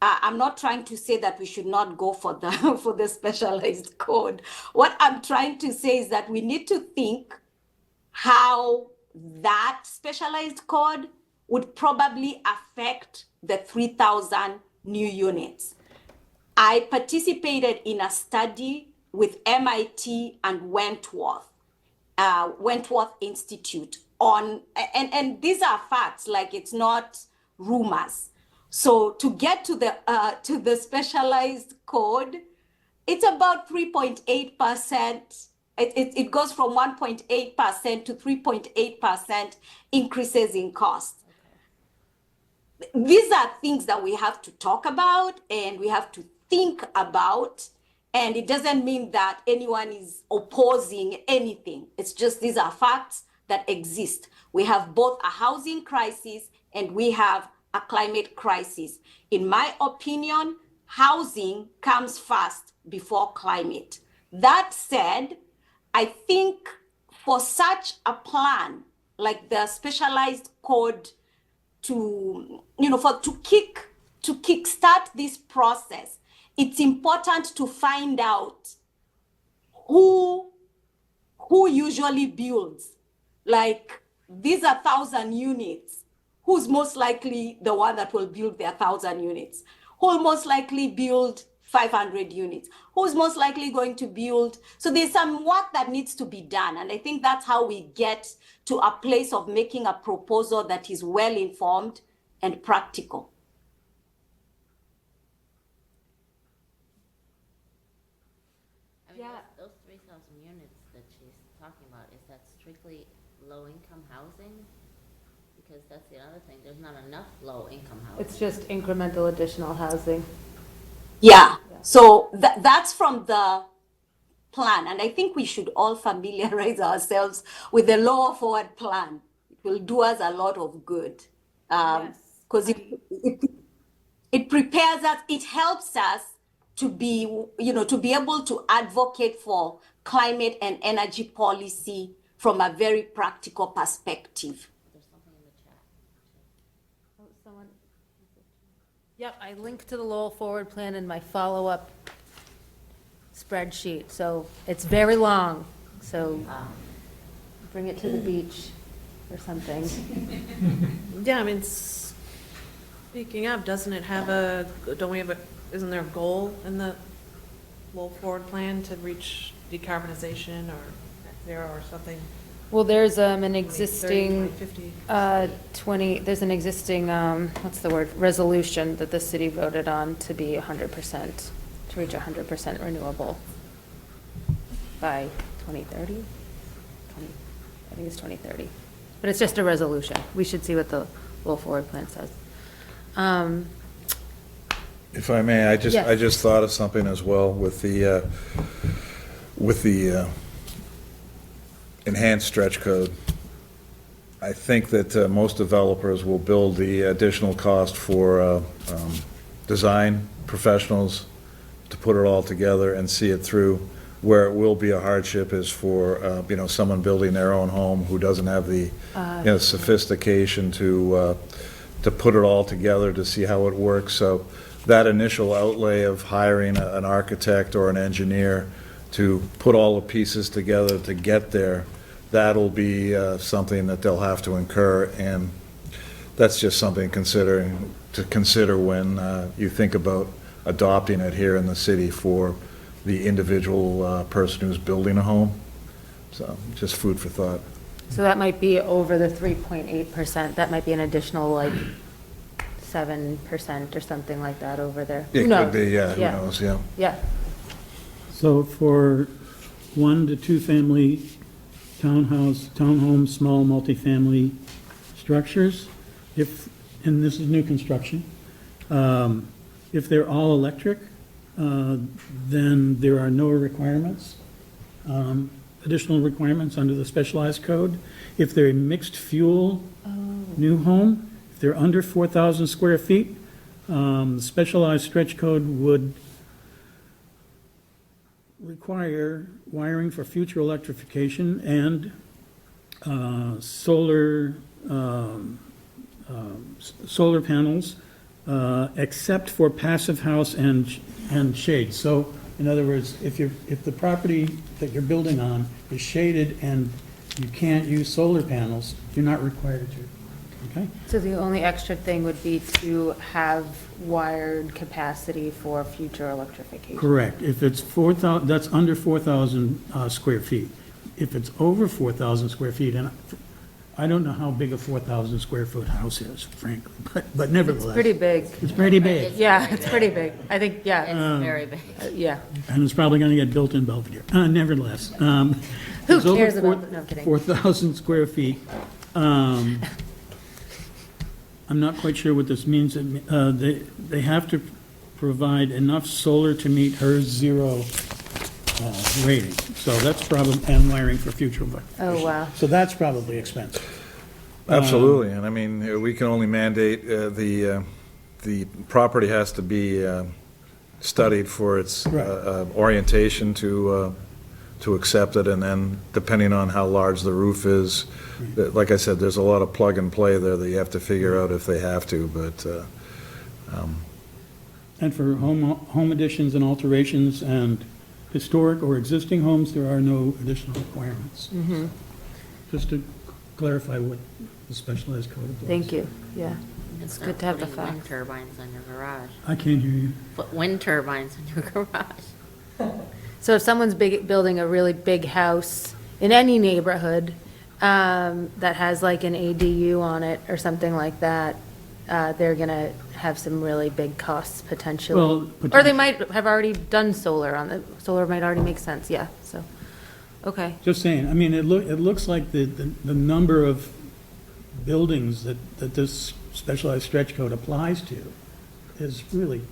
I'm not trying to say that we should not go for the specialized code. What I'm trying to say is that we need to think how that specialized code would probably affect the 3,000 new units. I participated in a study with MIT and Wentworth Institute on, and these are facts, like it's not rumors. So to get to the specialized code, it's about 3.8%. It goes from 1.8% to 3.8% increases in cost. These are things that we have to talk about and we have to think about. And it doesn't mean that anyone is opposing anything. It's just these are facts that exist. We have both a housing crisis and we have a climate crisis. In my opinion, housing comes first before climate. That said, I think for such a plan, like the specialized code to, to kickstart this process, it's important to find out who usually builds. Like, these are 1,000 units. Who's most likely the one that will build their 1,000 units? Who will most likely build 500 units? Who's most likely going to build? So there's some work that needs to be done. And I think that's how we get to a place of making a proposal that is well-informed and practical. I mean, those 3,000 units that she's talking about, is that strictly low-income housing? Because that's the other thing, there's not enough low-income housing. It's just incremental additional housing. Yeah. So that's from the plan. And I think we should all familiarize ourselves with the Lowell Forward Plan. It will do us a lot of good. Because it prepares us, it helps us to be, to be able to advocate for climate and energy policy from a very practical perspective. There's something in the chat. Yep, I linked to the Lowell Forward Plan in my follow-up spreadsheet, so it's very long, so bring it to the beach or something. Yeah, I mean, speaking of, doesn't it have isn't there a goal in the Lowell Forward Plan to reach decarbonization or net zero or something? Well, there's an existing 2050. there's an existing, resolution that the city voted on to be 100%, to reach 100% renewable by 2030? I think it's 2030. But it's just a resolution. We should see what the Lowell Forward Plan says. If I may, I Yes. just thought of something as well with the enhanced stretch code. I think that most developers will build the additional cost for design professionals to put it all together and see it through. Where it will be a hardship is for, someone building their own home who doesn't have the sophistication to put it all together to see how it works. So that initial outlay of hiring an architect or an engineer to put all the pieces together to get there, that'll be something that they'll have to incur, and that's just something to consider when you think about adopting it here in the city for the individual person who's building a home. So just food for thought. So that might be over the 3.8%. That might be an additional, 7% or something like that over there. It Who knows? could be, yeah, who knows, yeah. Yeah. So for 1 to 2 family townhome, small multifamily structures, and this is new construction, if they're all electric, then there are no requirements, additional requirements under the specialized code. If they're a mixed fuel new home, if they're under 4,000 square feet, the specialized stretch code would require wiring for future electrification and solar panels, except for passive house and shade. So, in other words, if the property that you're building on is shaded and you can't use solar panels, you're not required to. Okay? So the only extra thing would be to have wired capacity for future electrification. Correct. If it's 4,000, that's under 4,000 square feet. If it's over 4,000 square feet, and I don't know how big a 4,000 square foot house is, frankly, but nevertheless. It's pretty big. It's pretty big. Yeah, it's pretty big. I think, yeah. It's very big. Yeah. And it's probably going to get built in Belvedere. Nevertheless. Who cares about, no, I'm kidding. 4,000 square feet. I'm not quite sure what this means. They have to provide enough solar to meet her zero rating. So that's probably, and wiring for future. Oh, wow. So that's probably expensive. Absolutely, and I mean, we can only mandate, the property has to be studied for its Right. orientation to accept it, and then depending on how large the roof is, like I said, there's a lot of plug and play there that you have to figure out if they have to, but, And for home additions and alterations and historic or existing homes, there are no additional requirements. Just to clarify what the specialized code applies. Thank you, yeah. It's good not to have the putting wind facts. turbines on your garage. I can't hear you. Put wind turbines on your garage. So if someone's building a really big house in any neighborhood that has like an ADU on it or something like that, they're gonna have some really big costs potentially. Well, Or they might have already done solar on the, solar might already make sense, yeah, so, okay. Just saying, I mean, it looks like the number of buildings that this specialized stretch code applies to is really,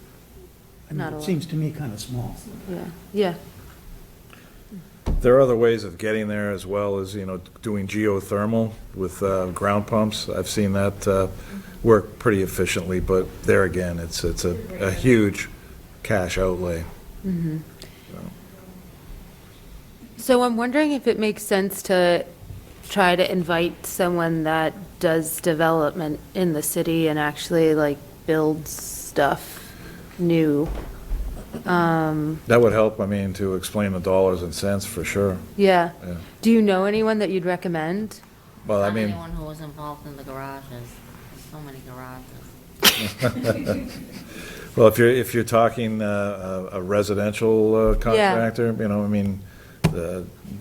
I mean, Not a it lot. seems to me kind of small. Yeah, yeah, there are other ways of getting there as well as, doing geothermal with ground pumps. I've seen that work pretty efficiently, but there again, it's a huge cash outlay. so I'm wondering if it makes sense to try to invite someone that does development in the city and actually like builds stuff new. That would help, I mean, to explain the dollars and cents for sure. Yeah. Yeah. Do you know anyone that you'd recommend? Well, I Not mean, anyone who was involved in the garages. There's so many garages. well, if you're talking a residential contractor, I mean,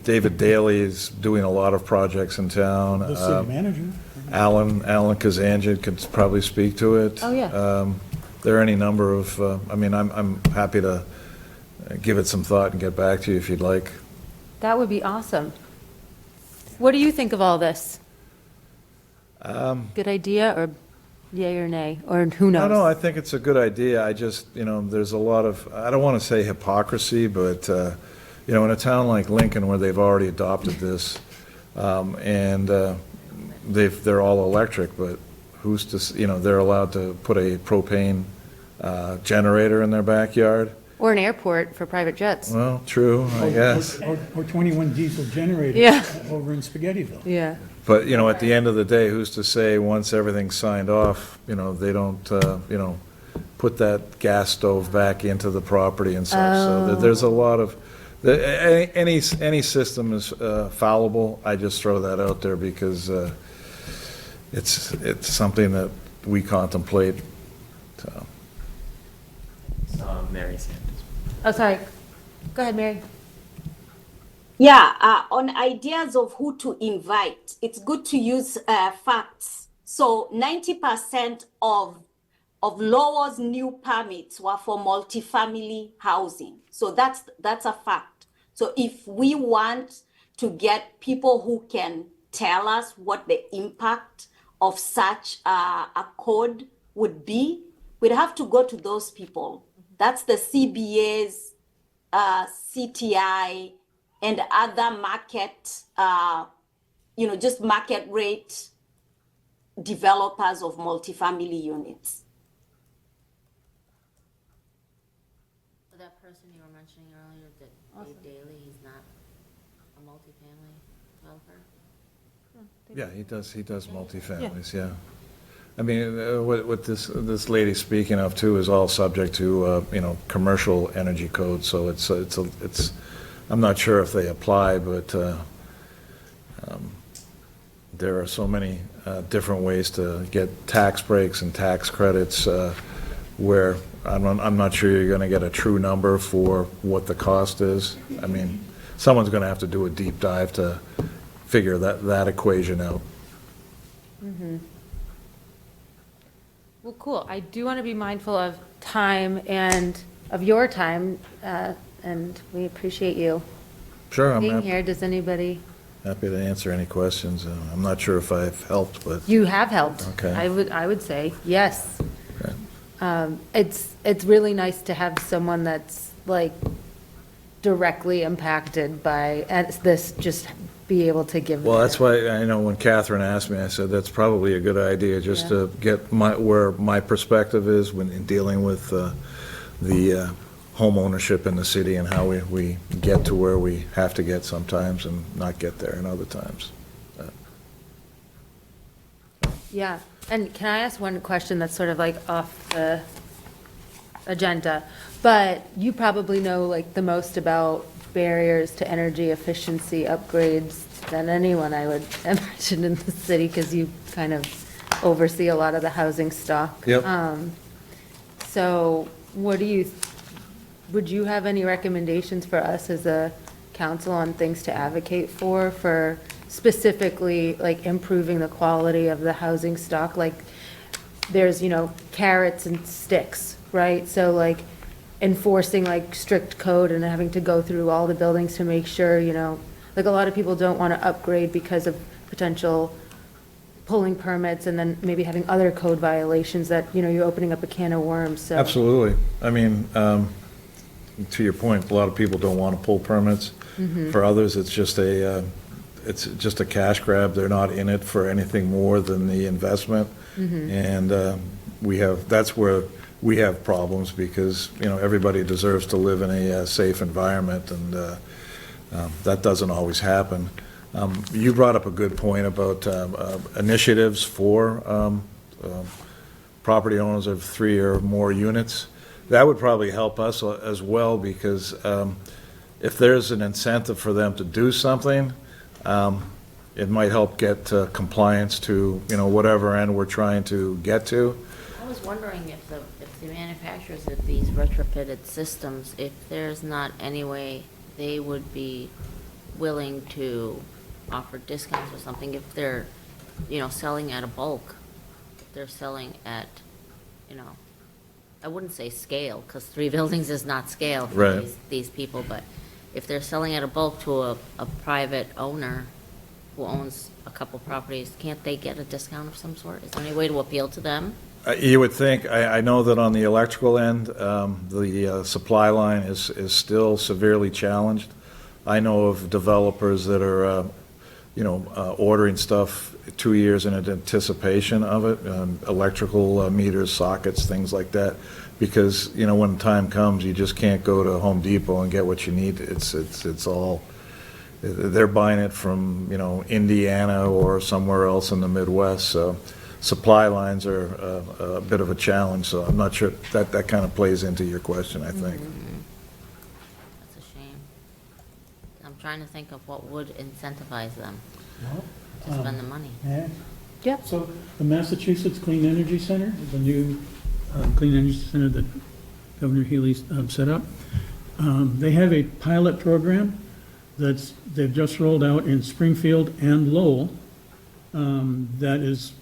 David Daly is doing a lot of projects in town. The city manager. Alan Kazanjian could probably speak to it. Oh, yeah. There are any number of, I'm happy to give it some thought and get back to you if you'd like. That would be awesome. What do you think of all this? Good idea, or yay or nay, or who knows? No, I think it's a good idea. I just, there's a lot of, I don't want to say hypocrisy, but, in a town like Lincoln where they've already adopted this, and they're all electric, but who's to, they're allowed to put a propane generator in their backyard. Or an airport for private jets. Well, true, I guess. Or 21 diesel generators. Yeah. Over in Spaghettiville. Yeah. But, at the end of the day, who's to say, once everything's signed off, they don't, put that gas stove back into the property and such. So there's a lot of, any system is fallible. I just throw that out there because it's something that we contemplate. So. Mary Sanders. Oh, sorry. Go ahead, Mary. Yeah, on ideas of who to invite, it's good to use facts. So 90% of Lowell's new permits were for multifamily housing. So that's a fact. So if we want to get people who can tell us what the impact of such a code would be, we'd have to go to those people. That's the CBAs, CTI, and other market, just market rate developers of multifamily units. So that person you were mentioning earlier, Dave Daly, he's not a multifamily developer? Yeah, he does multifamilies, yeah. I mean, what this lady's speaking of too is all subject to, commercial energy code, so it's, I'm not sure if they apply, but there are so many different ways to get tax breaks and tax credits where I'm not sure you're gonna get a true number for what the cost is. I mean, someone's gonna have to do a deep dive to figure that equation out. Well, cool. I do want to be mindful of time and of your time, and we appreciate you Sure, I'm being here. Does anybody? happy to answer any questions. I'm not sure if I've helped, but You have helped. Okay. I would say, yes. Okay. It's really nice to have someone that's like directly impacted by this just be able to give. Well, that's why, I know when Catherine asked me, I said, that's probably a good idea, just to get where my perspective is when in dealing with the home ownership in the city and how we get to where we have to get sometimes and not get there in other times. Yeah, and can I ask one question that's sort of like off the agenda? But you probably know like the most about barriers to energy efficiency upgrades than anyone, I would imagine, in the city, because you kind of oversee a lot of the housing stock. Yep. So what would you have any recommendations for us as a council on things to advocate for specifically like improving the quality of the housing stock? Like there's, carrots and sticks, right? So like enforcing like strict code and having to go through all the buildings to make sure, like a lot of people don't want to upgrade because of potential pulling permits and then maybe having other code violations that, you're opening up a can of worms, so. Absolutely. I mean, to your point, a lot of people don't want to pull permits. For others, it's just a cash grab. They're not in it for anything more than the investment. And that's where we have problems because, everybody deserves to live in a safe environment, and that doesn't always happen. You brought up a good point about initiatives for property owners of 3 or more units. That would probably help us as well, because if there's an incentive for them to do something, it might help get compliance to, whatever end we're trying to get to. I was wondering if the manufacturers of these retrofitted systems, if there's not any way they would be willing to offer discounts or something if they're, selling at a bulk. If they're selling at, I wouldn't say scale, because 3 buildings is not scale for Right. these people, but if they're selling at a bulk to a private owner who owns a couple properties, can't they get a discount of some sort? Is there any way to appeal to them? You would think. I know that on the electrical end, the supply line is still severely challenged. I know of developers that are, ordering stuff 2 years in anticipation of it, electrical meters, sockets, things like that, because, when time comes, you just can't go to Home Depot and get what you need. It's all, they're buying it from, Indiana or somewhere else in the Midwest, so supply lines are a bit of a challenge, so I'm not sure that kind of plays into your question, I think. That's a shame. I'm trying to think of what would incentivize them to spend the money. Yeah. Yep. So the Massachusetts Clean Energy Center is a new clean energy center that Governor Healy set up. They have a pilot program they've just rolled out in Springfield and Lowell that is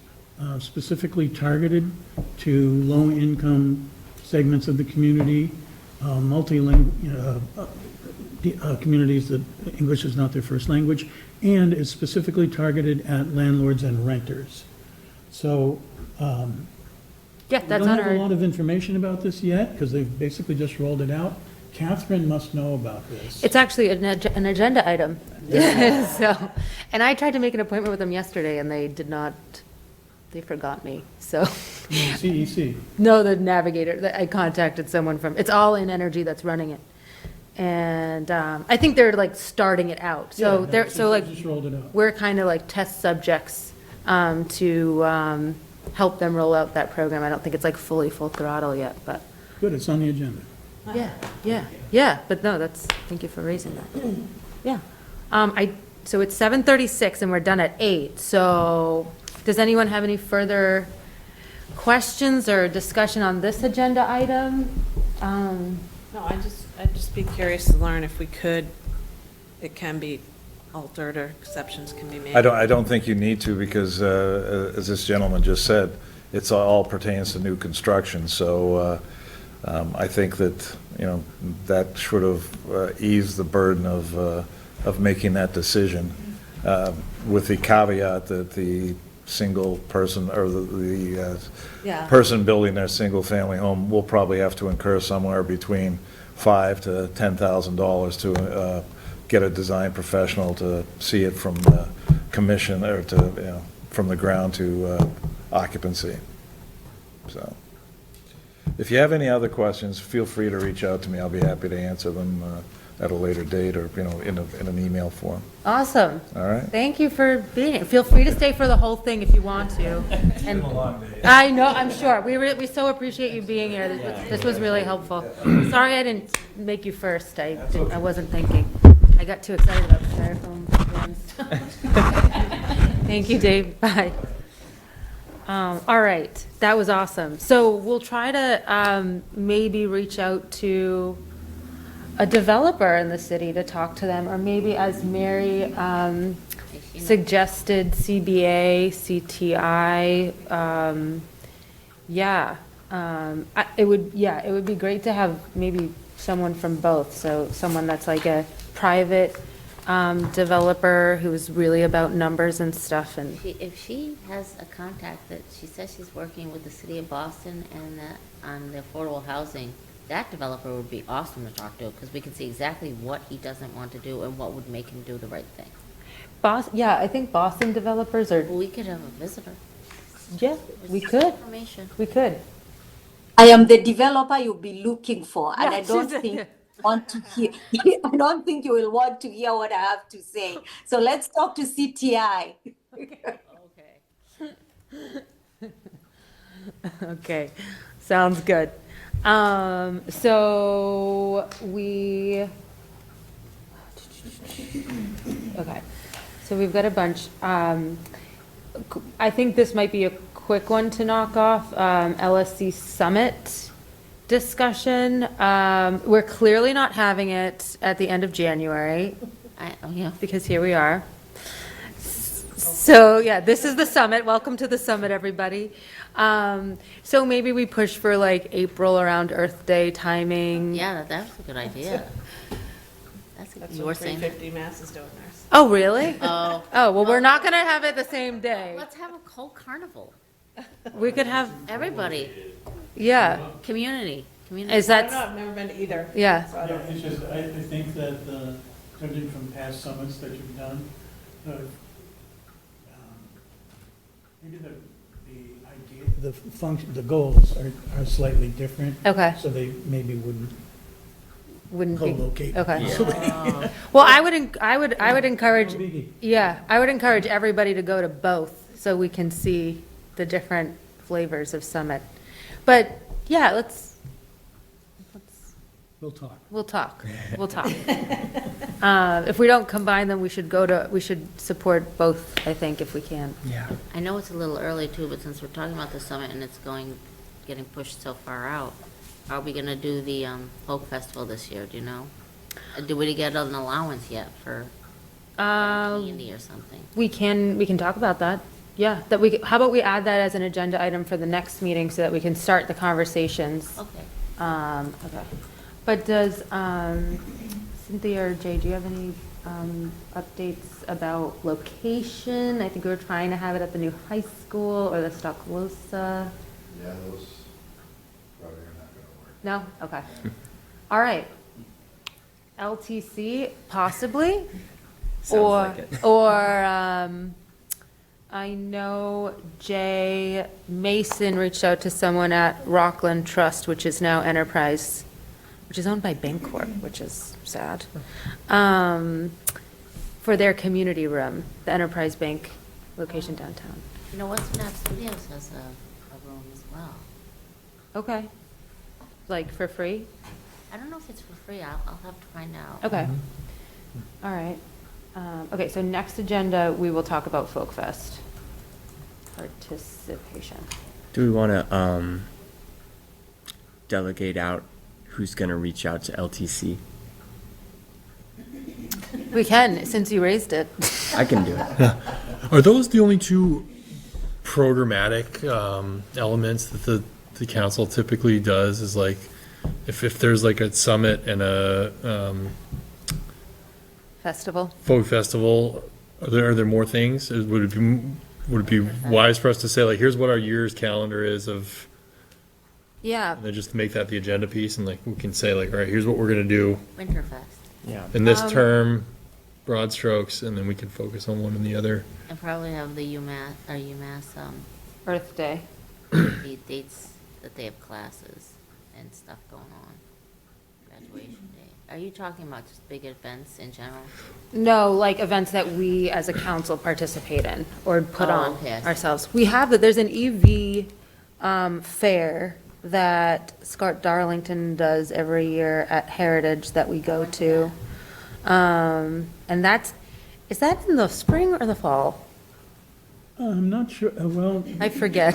specifically targeted to low-income segments of the community, multilingual communities that English is not their first language, and is specifically targeted at landlords and renters. So Yeah, we that's don't on have a our, lot of information about this yet, because they've basically just rolled it out. Catherine must know about this. it's actually an agenda item. So, and I tried to make an appointment with them yesterday and they did not, they forgot me, so. CEC. No, the navigator, I contacted someone from, it's all in energy that's running it. And I think they're like starting it out. So Yeah, they're, so like, just rolled it out. we're kind of like test subjects to help them roll out that program. I don't think it's like fully full throttle yet, but Good, it's on the agenda. yeah, but no, that's, thank you for raising that. Yeah. So it's 7:36 and we're done at 8. So does anyone have any further questions or discussion on this agenda item? No, I'd just be curious to learn if it can be altered or exceptions can be made. I don't think you need to, because, as this gentleman just said, it's all pertains to new construction, so I think that, that should have eased the burden of making that decision, with the caveat that the single person, or the person building their single-family home will probably have to incur somewhere between $5,000 to $10,000 get a design professional to see it from the commission, or to, you know, from the ground to occupancy. So, if you have any other questions, feel free to reach out to me. I'll be happy to answer them at a later date, or, you know, in an email form. Awesome. All right? Thank you for being here. Feel free to stay for the whole thing if you want to. And I know, I'm sure. We so appreciate you being here. This was really helpful. Sorry I didn't make you first. I wasn't thinking. I got too excited about the styrofoam ones. Thank you, Dave. Bye. All right, that was awesome. So we'll try to maybe reach out to a developer in the city to talk to them, or maybe, as Mary suggested, CBA, CTI. It would be great to have maybe someone from both. So someone that's like a private developer who's really about numbers and stuff. And If she has a contact that she says she's working with the city of Boston and on the affordable housing, that developer would be awesome to talk to, because we can see exactly what he doesn't want to do and what would make him do the right thing. I think Boston developers are. We could have a visitor. Yeah, we could. Information. We could. I am the developer you'll be looking for, and Yeah, I don't she's- think want to hear. I don't think you will want to hear what I have to say. So let's talk to CTI. Okay, sounds good. So we've got a bunch. I think this might be a quick one to knock off. LSC Summit discussion. We're clearly not having it at the end of January, because here we are. So, yeah, this is the summit. Welcome to the summit, everybody. So maybe we push for like April, around Earth Day timing. Yeah, that's a good idea. You were saying. 350 Mass is doing theirs. Oh, really? Oh. Oh, well, we're not going to have it the same day. Let's have a whole carnival. We could have, Everybody, yeah. community. Is I don't know, that, I've never been to either. yeah. So I don't. It's just, I think that, judging from past summits that you've done, maybe the idea, the function, the goals are slightly different. Okay. So they maybe wouldn't Wouldn't be, co-locate. okay. easily. Well, I would encourage, No biggie. yeah, I would encourage everybody to go to both so we can see the different flavors of Summit. But, yeah, We'll talk. we'll talk. If we don't combine them, we should support both, I think, if we can. Yeah. I know it's a little early too, but since we're talking about the summit and it's getting pushed so far out, are we gonna do the folk festival this year, do you know? Do we get an allowance yet for candy or something? We can talk about that. Yeah, how about we add that as an agenda item for the next meeting so that we can start the conversations? Okay. Okay. But does, Cynthia or Jay, do you have any updates about location? I think we were trying to have it at the new high school or the Stocklosa. Yeah, those probably are not gonna work. No? Okay. All right. LTC, possibly? Sounds like it. I know Jay Mason reached out to someone at Rockland Trust, which is now Enterprise, which is owned by Bancorp, which is sad, for their community room, the Enterprise Bank location downtown. You know, Western Ave Studios has a room as well. Okay. Like for free? I don't know if it's for free, I'll have to find out. Okay. All right. Okay, so next agenda, we will talk about Folk Fest participation. Do we want to delegate out who's going to reach out to LTC? We can, since you raised it. I can do it. Are those the only two programmatic elements that the council typically does, is like, if there's like a summit and a Festival. folk festival, are there more things? Would it be wise for us to say, like, here's what our year's calendar is of, Yeah. and then just make that the agenda piece, and like, we can say like, all right, here's what we're gonna do Winterfest. Yeah. in this term, broad strokes, and then we can focus on one and the other. And probably have the UMass, Earth Day. the dates that they have classes and stuff going on. Graduation day. Are you talking about just big events in general? No, like events that we as a council participate in or put Oh, on okay. ourselves. We have, there's an EV fair that Scott Darlington does every year at Heritage that we go to. And is that in the spring or the fall? I'm not sure, well. I forget.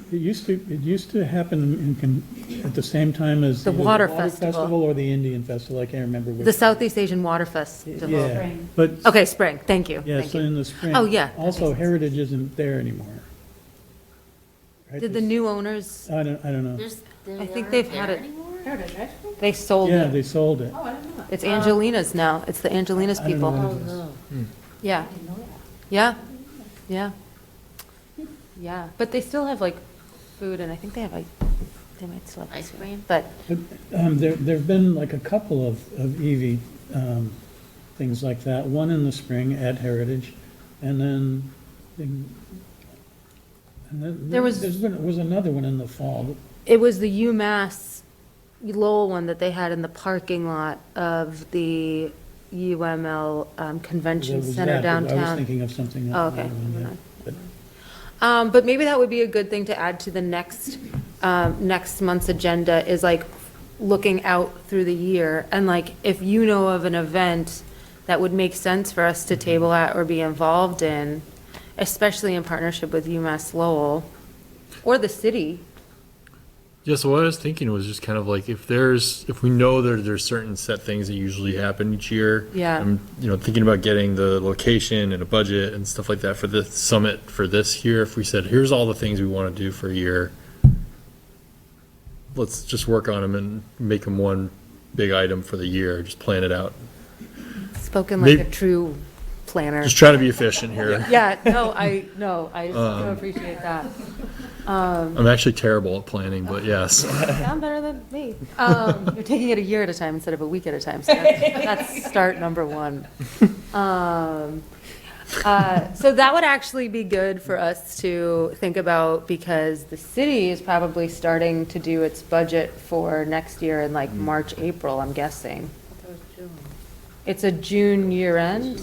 It used to happen at the same time as. The either Water Festival. Or the Indian Festival, I can't remember which. The Southeast Asian Water Festival. Yeah, but. Okay, spring, thank you. Yeah, thank so you. in the spring. Oh, yeah, that Also, makes sense. Heritage isn't there anymore. Right, Did the new owners, I don't know. I think they've had it, Heritage, right? they sold Yeah, it. they sold it. Oh, I didn't know that. It's Angelina's now. It's the Angelina's I don't people. know. Oh, no. Yeah. Yeah, yeah. Yeah, but they still have like food and I think they have like, they might still have Ice cream? But, But there've been like a couple of EV things like that. One in the spring at Heritage, and then There was- was another one in the fall. it was the UMass Lowell one that they had in the parking lot of the UML There Convention was Center that, but I was downtown. thinking of something Oh, else. okay. But- But maybe that would be a good thing to add to the next month's agenda is like looking out through the year. And like, if you know of an event that would make sense for us to table at or be involved in, especially in partnership with UMass Lowell or the city. Yeah, so what I was thinking was just kind of like if we know there's certain set things that usually happen each year. Yeah. I'm, thinking about getting the location and a budget and stuff like that for the summit for this year. If we said, here's all the things we want to do for a year, let's just work on them and make them one big item for the year. Just plan it out. Spoken like a Maybe- true planner. Just trying to be efficient here. Yeah, I so appreciate that. I'm actually terrible at planning, but yes. Sound better than me. You're taking it a year at a time instead of a week at a time, so that's start number one. So that would actually be good for us to think about because the city is probably starting to do its budget for next year in like March, April, I'm guessing. It's a June year end?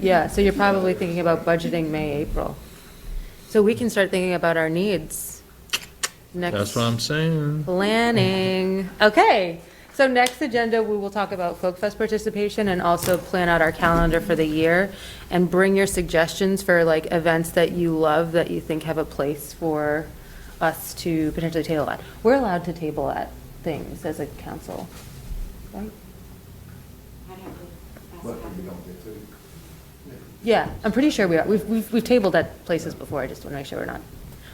Yeah, so you're probably thinking about budgeting May, April. So we can start thinking about our needs. Next That's what I'm saying. planning. Okay, so next agenda, we will talk about Folk Fest participation and also plan out our calendar for the year and bring your suggestions for like events that you love that you think have a place for us to potentially table at. We're allowed to table at things as a council, right? Yeah, I'm pretty sure we are. We've tabled at places before. I just want to make sure we're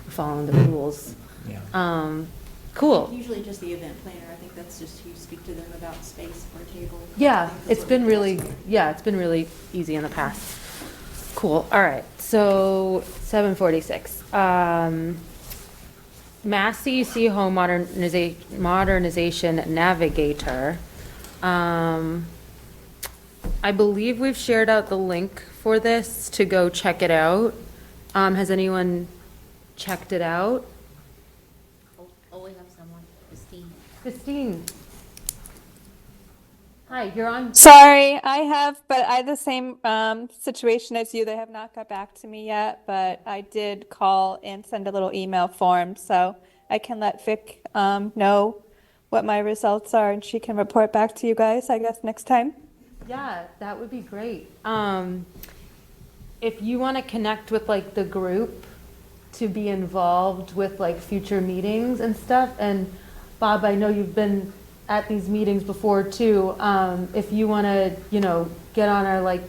following the rules. Cool. Usually just the event planner, I think that's just you speak to them about space or table. Yeah, it's been really easy in the past. Cool, all right, so 7:46. Mass CEC Home Modernization Navigator. I believe we've shared out the link for this to go check it out. Has anyone checked it out? Oh, we have someone, Christine. Christine? Hi, you're on. Sorry, I have, but I had the same situation as you. They have not got back to me yet, but I did call and send a little email form, so I can let Vic know what my results are, and she can report back to you guys, I guess, next time. Yeah, that would be great. If you want to connect with like the group to be involved with like future meetings and stuff, and Bob, I know you've been at these meetings before too. If you want to, get on our like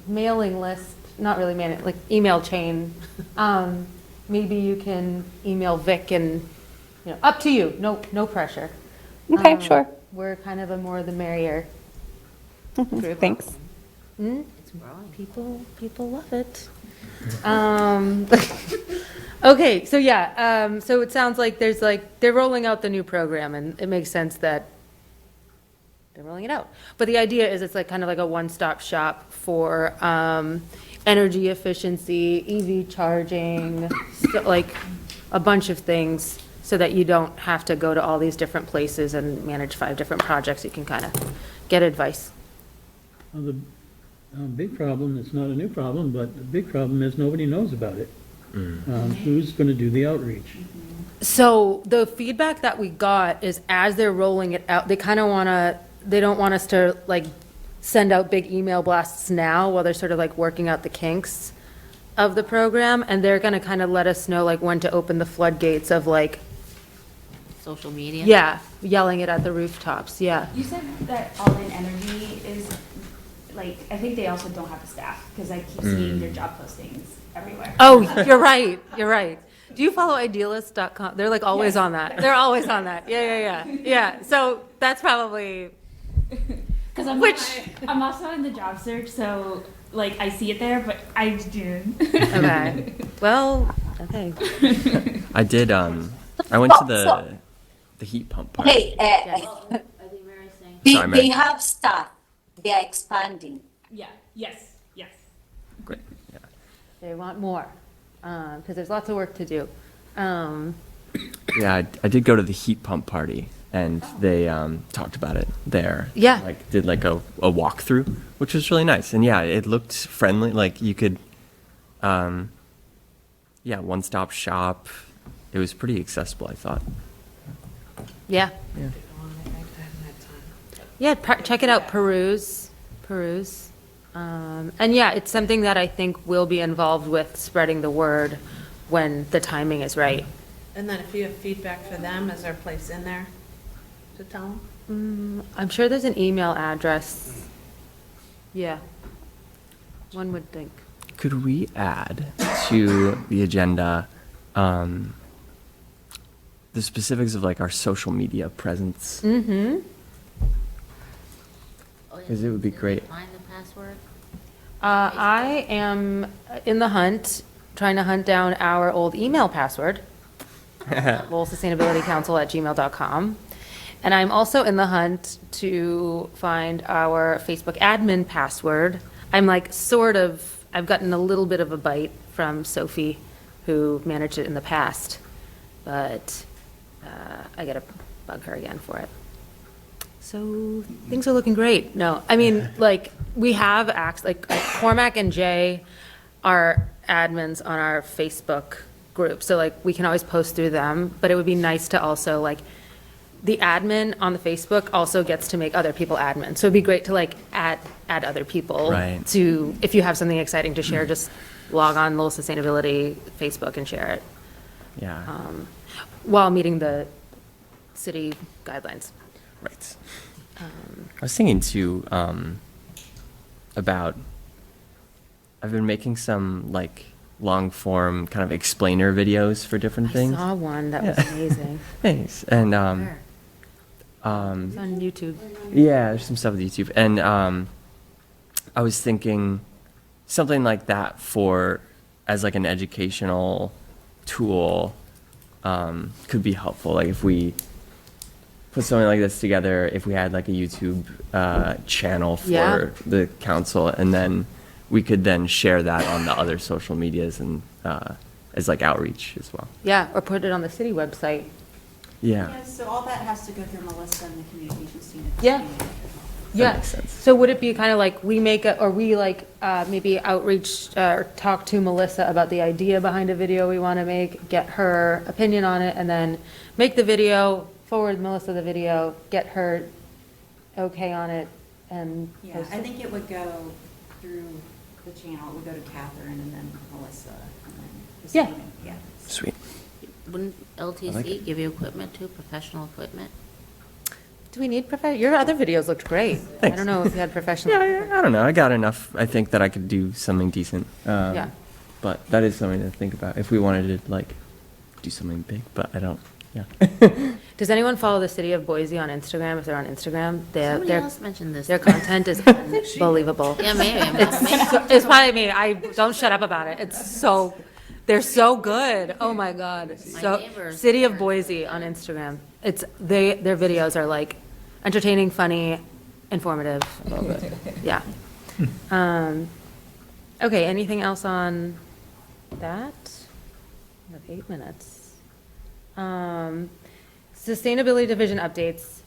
mailing list, not really like email chain, maybe you can email Vic and, up to you. No pressure. Okay, sure. We're kind of a more the merrier group. Thanks. It's growing. People love it. Okay, so yeah, so it sounds like they're rolling out the new program, and it makes sense that they're rolling it out. But the idea is it's like kind of like a one-stop shop for energy efficiency, EV charging, like a bunch of things, so that you don't have to go to all these different places and manage 5 different projects. You can kind of get advice. Well, the big problem, it's not a new problem, but the big problem is nobody knows about it. Who's going to do the outreach? So the feedback that we got is as they're rolling it out, they kind of they don't want us to like send out big email blasts now while they're sort of like working out the kinks of the program. And they're going to kind of let us know like when to open the floodgates of like, Social media? yeah, yelling it at the rooftops. Yeah. You said that All In Energy is, like, I think they also don't have the staff, because I keep seeing their job postings everywhere. Oh, you're right. You're right. Do you follow idealist.com? They're like always on that. They're always on that. Yeah. Yeah. So that's probably, Because I'm also in the job search, so, like, I see it there, but I do. okay. Well, okay. I did, I went to the heat pump part. Hey, I think Mary's saying. they, Sorry, Mary. they have staff. They are expanding. Yeah, yes. Great, yeah. They want more, because there's lots of work to do. Yeah, I did go to the heat pump party, and they talked about it there. Yeah. Like, did like a walkthrough, which was really nice. And yeah, it looked friendly. Like, you could, one-stop shop. It was pretty accessible, I thought. Yeah. Yeah, check it out, peruse. And yeah, it's something that I think will be involved with spreading the word when the timing is right. And then if you have feedback for them, is there a place in there to tell them? I'm sure there's an email address. Yeah. One would think. Could we add to the agenda the specifics of like our social media presence? Mm-hmm. Because it would be great. Find the password? I am in the hunt, trying to hunt down our old email password, lowellsustainabilitycouncil@gmail.com. And I'm also in the hunt to find our Facebook admin password. I'm like I've gotten a little bit of a bite from Sophie, who managed it in the past, but I gotta bug her again for it. So things are looking great. No, I mean, like, we have Cormac and Jay are admins on our Facebook group, so like we can always post through them, but it would be nice to also like, the admin on the Facebook also gets to make other people admin. So it'd be great to like add other people Right. to, if you have something exciting to share, just log on Lowell Sustainability Facebook and share it Yeah. while meeting the city guidelines. Right. I was thinking too about, I've been making some like long form kind of explainer videos for different things. I saw one that was Yeah. amazing. Thanks. And Where? It's on YouTube. yeah, there's some stuff with YouTube. And I was thinking something like that as like an educational tool could be helpful. Like if we put something like this together, if we had like a YouTube channel for Yeah. the council, and then we could then share that on the other social medias and as like outreach as well. Yeah, or put it on the city website. Yeah. Yeah, so all that has to go through Melissa and the communications team. Yeah. Yeah. makes sense. So would it be kind of like we maybe outreach or talk to Melissa about the idea behind a video we want to make, get her opinion on it, and then make the video, forward Melissa the video, get her okay on it, and Yeah, post I it? think it would go through the channel, it would go to Catherine and then Melissa and then the Yeah. city. Yeah. Sweet. Wouldn't LTC like it. give you equipment too, professional equipment? Do we need your other videos looked great. I Thanks. don't know if you had professional. I don't know. I got enough. I think that I could do something decent. Yeah. But that is something to think about if we wanted to like do something big. But I don't. Yeah. Does anyone follow the city of Boise on Instagram? If they're on Instagram, Somebody else mentioned this. their content is unbelievable. Yeah, maybe. It's probably me. I don't shut up about it. They're so good. Oh my God. So neighbors City of are- Boise on Instagram. Their videos are like entertaining, funny, informative, a little bit, yeah. Okay, anything else on that? We have 8 minutes. Sustainability Division updates.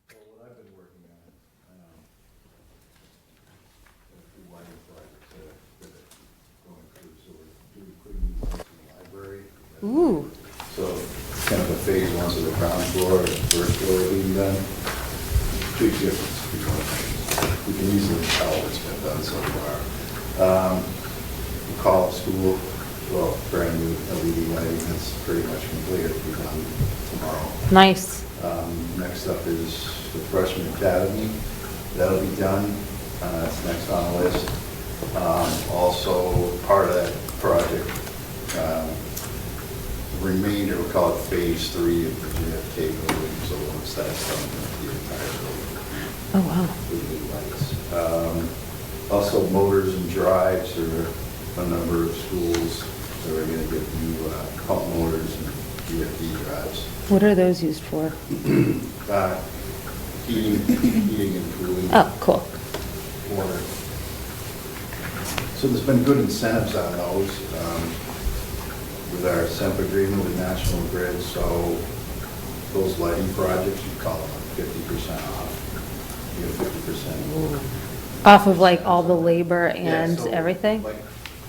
What I've been working on, the wider project that going through, so we're doing putting these into the library. Ooh, So kind of a phase one, so the ground floor and first floor being done. Big difference between things. We can easily tell what's been done so far. McCall School, well, brand new LED lighting, that's pretty much completed, it'll be done tomorrow. nice. Next up is the freshman academy. That'll be done. That's next on the list. Also, part of that project, the remainder, we'll call it phase 3 of the JFK building. So once that's done, the entire building Oh, wow. with new lights. Also, motors and drives. There are a number of schools that are going to get new pump motors and VFD drives. What are those used for? Heating and cooling. Oh, cool. Water. So there's been good incentives on those with our SEMP agreement with National Grid. So those lighting projects, you call them 50% off. You get 50%. Off of like all the labor Yeah, and so, everything? like,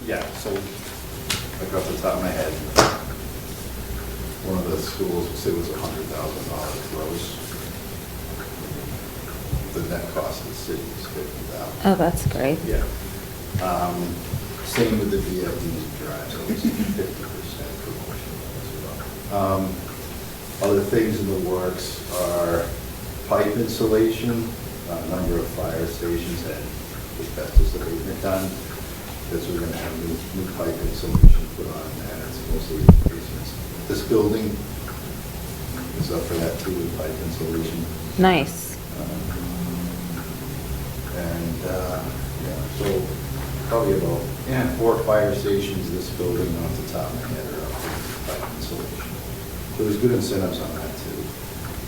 yeah, so like off the top of my head, one of the schools, say it was $100,000 gross. The net cost of the city is $50,000. Oh, that's great. Yeah. Same with the VFDs drives, so it's 50% promotion as well. Other things in the works are pipe insulation. A number of fire stations had asbestos abatement done. Because we're going to have new pipe insulation put on that. It's mostly basements. This building is up for that too, with pipe insulation. Nice. Yeah, so probably about 4 fire stations this building off the top of my head are up for pipe insulation. So there's good incentives on that too.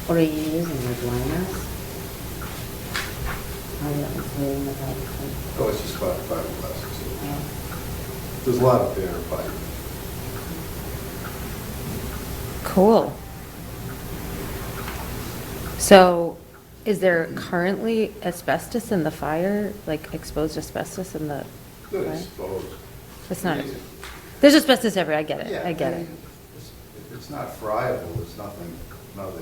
What are you using, like liners? How are you insulating the pipe? Oh, it's just fiberglass. Yeah. There's a lot of bare pipe. Cool. So is there currently asbestos in the fire, like exposed asbestos in the Good fire? exposed. It's not, Amazing. there's asbestos everywhere, I get it, Yeah, I get it. mean, if it's not friable, there's nothing, wrong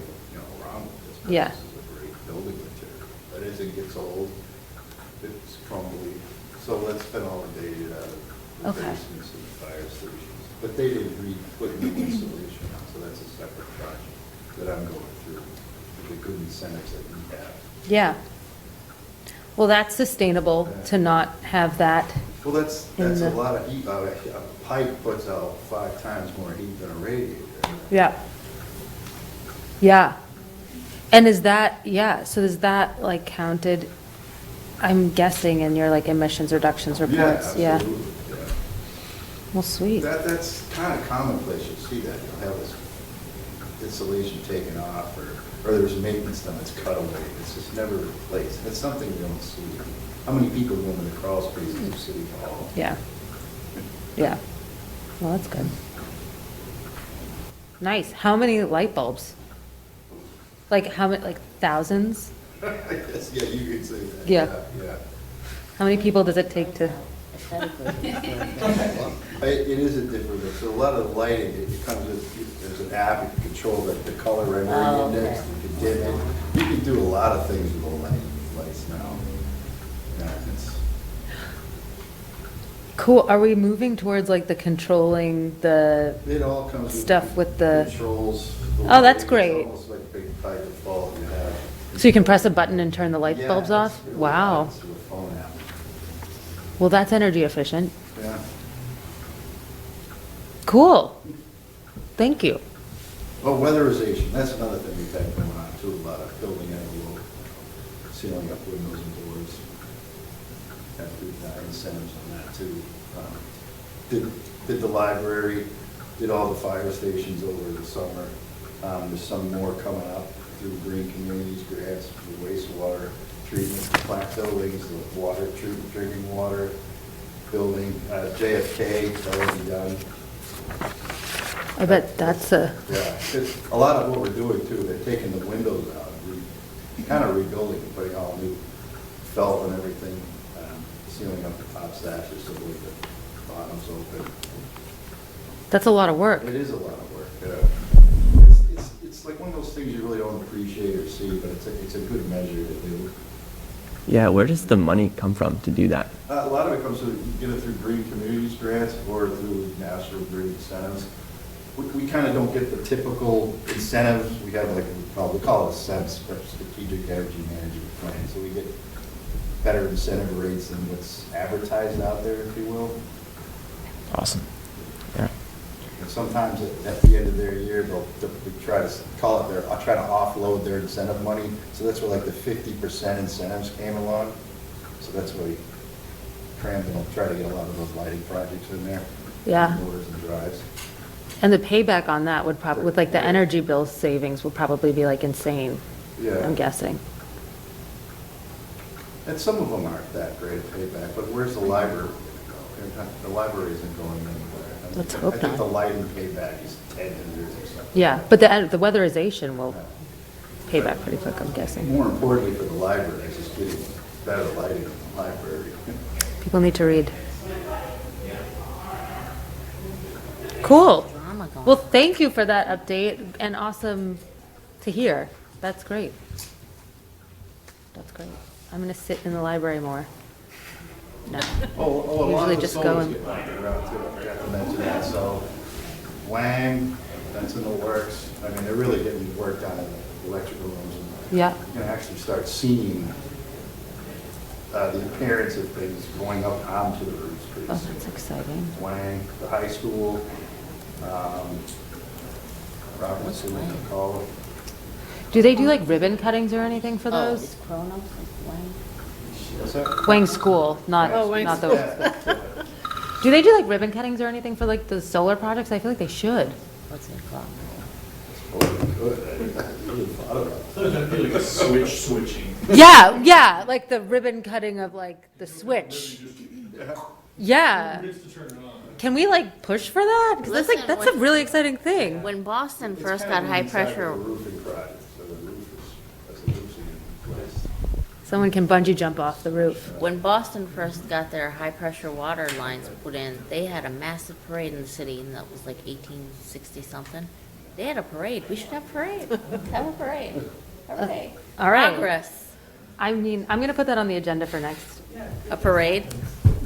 with this. Yeah. This is a great building material. But as it gets old, it's crumbly. So that's been all dated out of the Okay. basements and the fire stations. But they didn't put new insulation on, so that's a separate project that I'm going through. With the good incentives that we have. Yeah. Well, that's sustainable to not have that. Well, that's In a the- lot of heat. A pipe puts out 5 times more heat than a radiator. Yeah. Yeah. And is that, so is that like counted, I'm guessing, in your like emissions reductions reports? Yeah, absolutely. Yeah. Well, sweet. That's kind of commonplace. You'll see that. You'll have this insulation taken off, or there's maintenance done that's cut away. It's just never replaced. It's something we don't see. How many people go into the crawl spaces of City Hall? Yeah. Yeah. Well, that's good. Nice. How many light bulbs? Like how many, like thousands? I guess, yeah, you could say that. Yeah. Yeah. How many people does it take to? It is a different, so a lot of the lighting, it comes with, there's an app, you can control the color rendering Oh, index, okay. you can dim it. You can do a lot of things with the lights now. Yeah, it's, Cool. Are we moving towards like the controlling the it all comes with. stuff with the, Controls. Oh, that's lighting. great. It's almost like by default you have. so you can press a button and turn the light Yeah, bulbs it's off? really Wow. nice with a phone app. Well, that's energy efficient. Yeah. Cool. Thank you. Well, weatherization, that's another thing we've had going on too, a lot of building envelope, sealing up windows and doors. Have good incentives on that too. Did the library, did all the fire stations over the summer. There's some more coming up through Green Communities grants, the wastewater treatment plant buildings, the water treatment, drinking water building, JFK, already done. I bet that's a, Yeah, it's a lot of what we're doing too, they're taking the windows out, kind of rebuilding, putting all new felt and everything, sealing up the top sashes so that the bottom's open. that's a lot of work. It is a lot of work, it's like one of those things you really don't appreciate or see, but it's a good measure to do. Yeah, where does the money come from to do that? A lot of it comes through, you get it through Green Communities grants or through National Grid incentives. We kind of don't get the typical incentives. We have like, we call it a SENS, Strategic Energy Management Plan. So we get better incentive rates than what's advertised out there, if you will. Awesome. Yeah. And sometimes at the end of their year, they'll try to call it I'll try to offload their incentive money. So that's where like the 50% incentives came along. So that's why we crammed and try to get a lot of those lighting projects in there. Yeah. Motors and drives. And the payback on that would probably, with like the energy bill savings, would probably be like insane, Yeah. I'm guessing. And some of them aren't that great at payback, but where's the library going to go? The library isn't going anywhere. Let's hope I think not. the lighting payback is 10 years or something. Yeah, but the weatherization will pay back pretty quick, I'm guessing. More importantly for the library, is just getting better lighting in the library. People need to read. Cool. Drama going. Well, thank you for that update and awesome to hear. That's great. That's great. I'm gonna sit in the library more. No. A lot Usually of the just go solars and- get knocked around too, I forgot to mention that, so Wang, that's in the works. I mean, they're really getting work on in the electrical rooms. And Yeah. you can actually start seeing the appearance of things going up onto the roofs pretty Oh, soon. that's exciting. Wang, the high school, Robinson, what they call it. Do they do like ribbon cuttings or anything for Oh, those? it's Kronos, like Wayne. What's that? Wang School, not, Oh, Wang not School. those. Do they do like ribbon cuttings or anything for like the solar projects? I feel like they should. What's it called? Good, I really thought about it. Like a switching. Yeah, yeah, like the ribbon cutting of like the switch. Yeah. Can we like push for that? Because that's like, Listen, that's a when- really exciting thing. When Boston It's first kind got of high inside of pressure, a roofing project, so the roof is, that's the roof's in place. Someone can bungee jump off the roof. when Boston first got their high pressure water lines put in, they had a massive parade in the city, and that was like 1860 something. They had a parade. We should have a parade. Have a parade. Hooray. All right. Progress. I mean, I'm gonna put that on the agenda for next. A parade.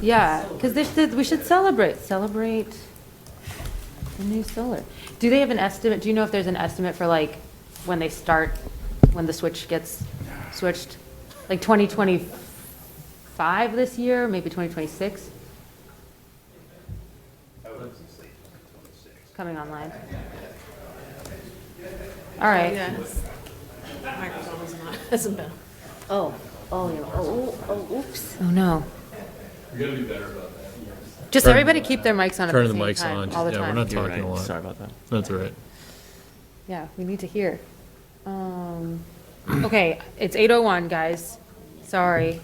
Yeah, because we should celebrate the new solar. Do they have an estimate? Do you know if there's an estimate for like when they start, when the switch gets switched? Like 2025 this year, maybe 2026? Coming online. All right. Yes. Microphone is not, hasn't been. Oh, yeah. Oh, oops. Oh, no. We gotta be better about that. Just everybody keep their mics on at the Turning the same mics time, on. all the Yeah, we're time. not You're talking a right. lot. Sorry about that. That's all right. Yeah, we need to hear. Okay, it's 8:01, guys. Sorry.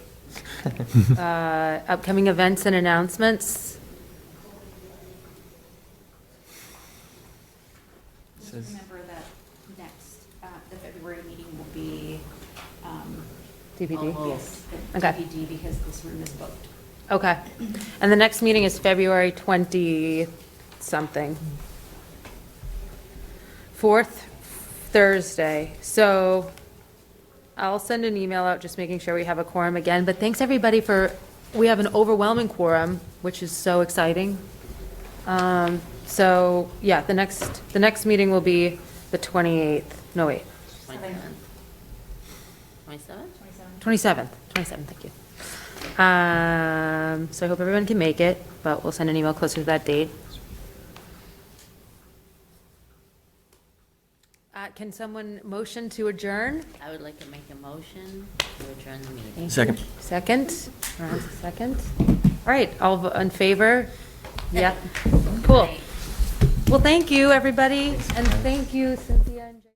Upcoming events and announcements. Just remember that next, the February meeting will be, DPD? yes, the Okay. DVD because this room is booked. Okay. And the next meeting is February 20-something. Fourth Thursday. So I'll send an email out just making sure we have a quorum again. But thanks, everybody, we have an overwhelming quorum, which is so exciting. So, yeah, the next meeting will be the 28th. No, wait. 27? 27th, thank you. So I hope everyone can make it, but we'll send an email closer to that date. Can someone motion to adjourn? I would like to make a motion to adjourn the meeting. Second. Second? Ron's a second. All right, all in favor? Yeah, cool. Well, thank you, everybody, and thank you, Cynthia.